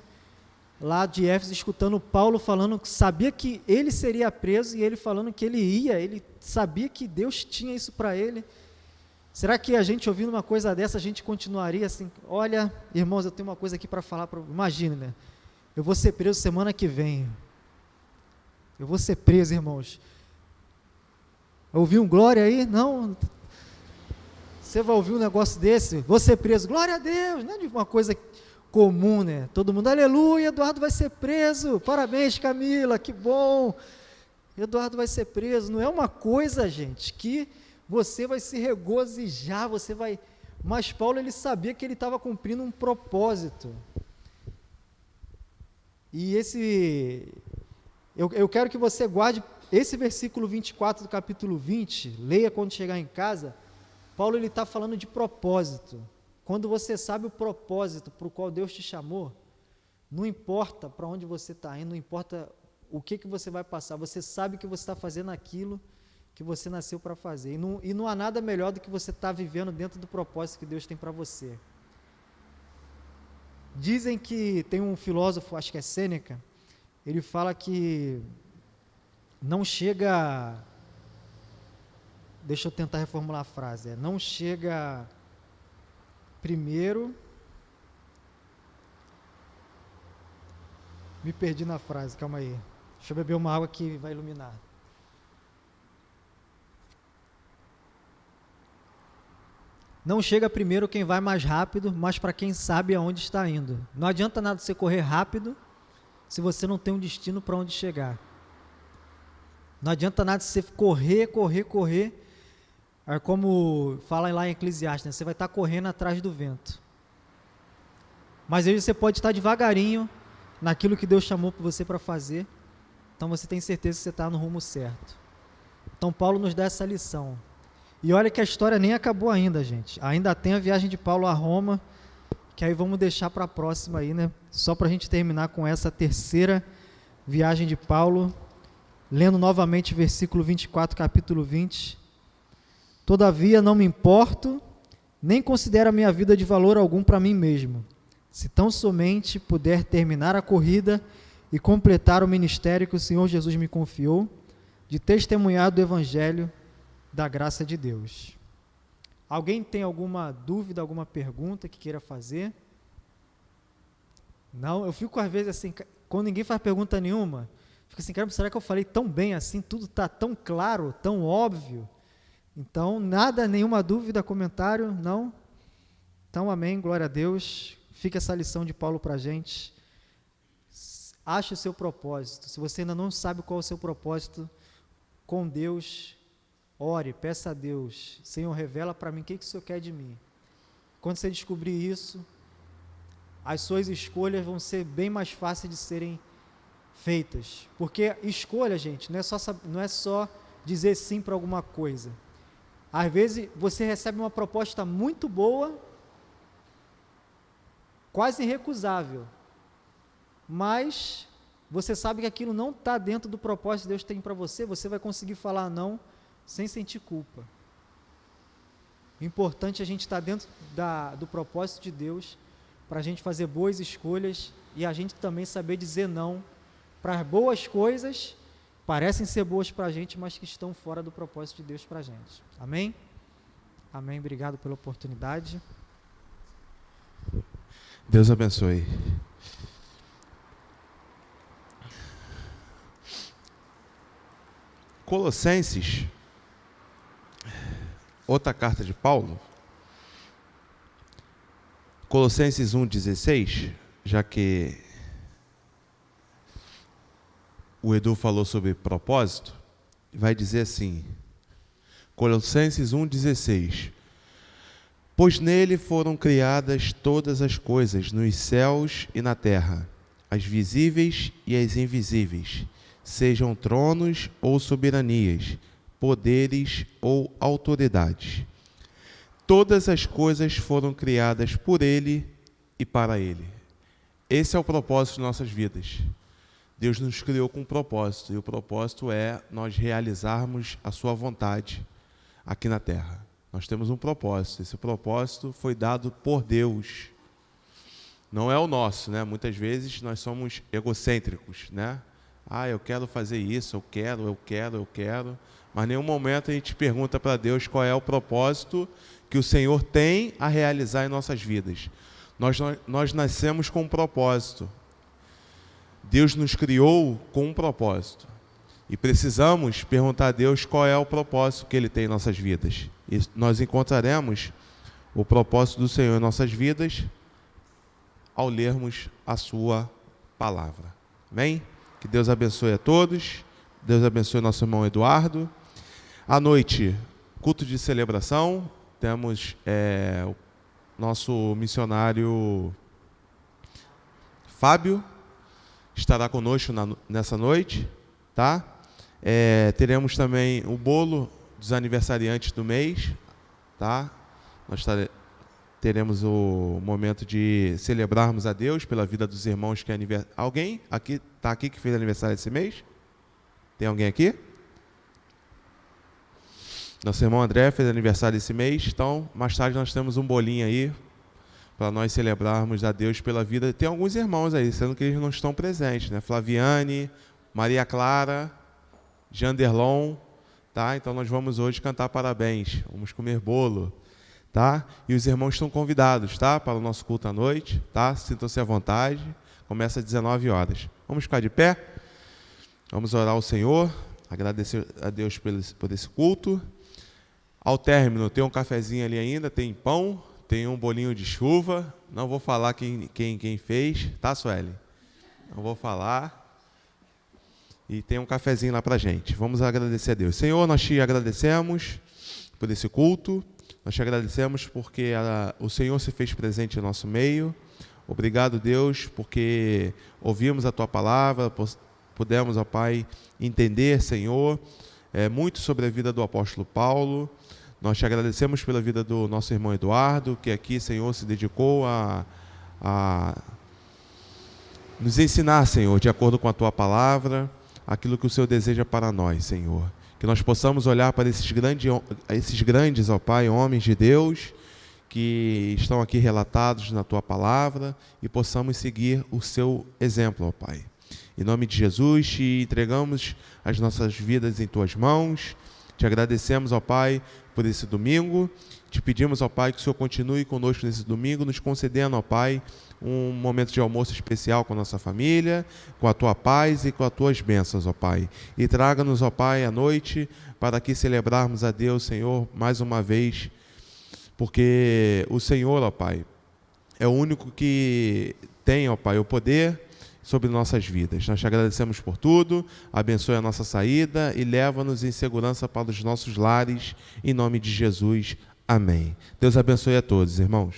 lá de Éfeso, escutando Paulo falando que sabia que ele seria preso, e ele falando que ele sabia que Deus tinha isso para ele. Será que a gente, ouvindo uma coisa dessa, a gente continuaria assim? Olha, irmãos, eu tenho uma coisa aqui para falar. Imagine, né? Eu vou ser preso semana que vem. Eu vou ser preso, irmãos. Ouviu um glória aí? Não. Você vai ouvir um negócio desse? Vou ser preso. Glória a Deus. Não é uma coisa comum, né? Todo mundo, aleluia, Eduardo vai ser preso. Parabéns, Camila, que bom. Eduardo vai ser preso. Não é uma coisa, gente, que você vai se regozijar, você vai... Mas Paulo, ele sabia que ele estava cumprindo um propósito. E eu quero que você guarde esse versículo 24 do capítulo 20, leia quando chegar em casa. Paulo, ele está falando de propósito. Quando você sabe o propósito para o qual Deus te chamou, não importa para onde você está indo, não importa o que você vai passar, você sabe que você está fazendo aquilo que você nasceu para fazer. E não há nada melhor do que você estar vivendo dentro do propósito que Deus tem para você. Dizem que tem um filósofo, acho que é Sêneca, ele fala que não chega... Deixa eu tentar reformular a frase. Não chega primeiro... Me perdi na frase, calma aí. Deixa eu beber uma água que vai iluminar. Não chega primeiro quem vai mais rápido, mas para quem sabe aonde está indo. Não adianta nada você correr rápido se você não tem um destino para onde chegar. Não adianta nada você correr. É como fala lá em Eclesiastes, né? Você vai estar correndo atrás do vento. Mas aí você pode estar devagarinho naquilo que Deus chamou você para fazer. Então você tem certeza que você está no rumo certo. Então Paulo nos dá essa lição. E olha que a história nem acabou ainda, gente. Ainda tem a viagem de Paulo a Roma, que aí vamos deixar para a próxima aí, né? Só para a gente terminar com essa terceira viagem de Paulo, lendo novamente versículo 24, capítulo 20. Todavia não me importo, nem considero a minha vida de valor algum para mim mesmo, se tão somente puder terminar a corrida e completar o ministério que o Senhor Jesus me confiou, de testemunhar do Evangelho da graça de Deus. Alguém tem alguma dúvida, alguma pergunta que queira fazer? Não? Eu fico às vezes assim, quando ninguém faz pergunta nenhuma, fico assim, cara, será que eu falei tão bem assim, tudo está tão claro, tão óbvio? Então, nada, nenhuma dúvida, comentário, não? Então, amém, glória a Deus. Fica essa lição de Paulo para a gente. Ache o seu propósito. Se você ainda não sabe qual é o seu propósito com Deus, ore, peça a Deus, Senhor, revela para mim o que o Senhor quer de mim. Quando você descobrir isso, as suas escolhas vão ser bem mais fáceis de serem feitas. Porque escolha, gente, não é só dizer sim para alguma coisa. Às vezes você recebe uma proposta muito boa, quase irrecusável, mas você sabe que aquilo não está dentro do propósito que Deus tem para você, você vai conseguir falar não sem sentir culpa. O importante é a gente estar dentro do propósito de Deus, para a gente fazer boas escolhas e a gente também saber dizer não para as boas coisas, parecem ser boas para a gente, mas que estão fora do propósito de Deus para a gente. Amém? Amém, obrigado pela oportunidade. Deus abençoe. Colossenses, outra carta de Paulo, Colossenses 1,16, já que o Edu falou sobre propósito, vai dizer assim, Colossenses 1,16, pois nele foram criadas todas as coisas, nos céus e na terra, as visíveis e as invisíveis, sejam tronos ou soberanias, poderes ou autoridades. Todas as coisas foram criadas por Ele e para Ele. Esse é o propósito de nossas vidas. Deus nos criou com um propósito, e o propósito é nós realizarmos a sua vontade aqui na terra. Nós temos um propósito, esse propósito foi dado por Deus. Não é o nosso, né? Muitas vezes nós somos egocêntricos, né? Eu quero fazer isso, eu quero. Mas em nenhum momento a gente pergunta para Deus qual é o propósito que o Senhor tem a realizar em nossas vidas. Nós nascemos com um propósito. Deus nos criou com um propósito. E precisamos perguntar a Deus qual é o propósito que Ele tem em nossas vidas. E nós encontraremos o propósito do Senhor em nossas vidas ao lermos a sua palavra. Amém? Que Deus abençoe a todos. Deus abençoe o nosso irmão Eduardo. À noite, culto de celebração. Temos o nosso missionário Fábio, estará conosco nessa noite, tá? Teremos também o bolo dos aniversariantes do mês, tá? Nós teremos o momento de celebrarmos a Deus pela vida dos irmãos que é aniversário. Alguém aqui está aqui que fez aniversário esse mês? Tem alguém aqui? Nosso irmão André fez aniversário esse mês, então mais tarde nós temos um bolinho aí para nós celebrarmos a Deus pela vida. Tem alguns irmãos aí, sendo que eles não estão presentes, né? Flaviane, Maria Clara, Janderlon, tá? Então nós vamos hoje cantar parabéns, vamos comer bolo, tá? E os irmãos estão convidados, tá? Para o nosso culto à noite, tá? Sintam-se à vontade, começa às 19 horas. Vamos ficar de pé? Vamos orar ao Senhor, agradecer a Deus por esse culto. Ao término, tem um cafezinho ali ainda, tem pão, tem um bolinho de chuva. Não vou falar quem fez, tá, Sueli? Não vou falar. E tem um cafezinho lá pra gente. Vamos agradecer a Deus. Senhor, nós te agradecemos por esse culto. Nós te agradecemos porque o Senhor se fez presente em nosso meio. Obrigado, Deus, porque ouvimos a Tua palavra, pudemos, ó Pai, entender, Senhor, muito sobre a vida do apóstolo Paulo. Nós te agradecemos pela vida do nosso irmão Eduardo, que aqui, Senhor, se dedicou a nos ensinar, Senhor, de acordo com a Tua palavra, aquilo que o Senhor deseja para nós, Senhor. Que nós possamos olhar para esses grandes, ó Pai, homens de Deus, que estão aqui relatados na Tua palavra, e possamos seguir o Seu exemplo, ó Pai. Em nome de Jesus, te entregamos as nossas vidas em Tuas mãos. Te agradecemos, ó Pai, por esse domingo. Te pedimos, ó Pai, que o Senhor continue conosco nesse domingo, nos concedendo, ó Pai, um momento de almoço especial com a nossa família, com a Tua paz e com as Tuas bênçãos, ó Pai. E traga-nos, ó Pai, à noite, para aqui celebrarmos a Deus, Senhor, mais uma vez, porque o Senhor, ó Pai, é o único que tem, ó Pai, o poder sobre nossas vidas. Nós te agradecemos por tudo, abençoe a nossa saída e leva-nos em segurança para os nossos lares, em nome de Jesus. Amém. Deus abençoe a todos, irmãos.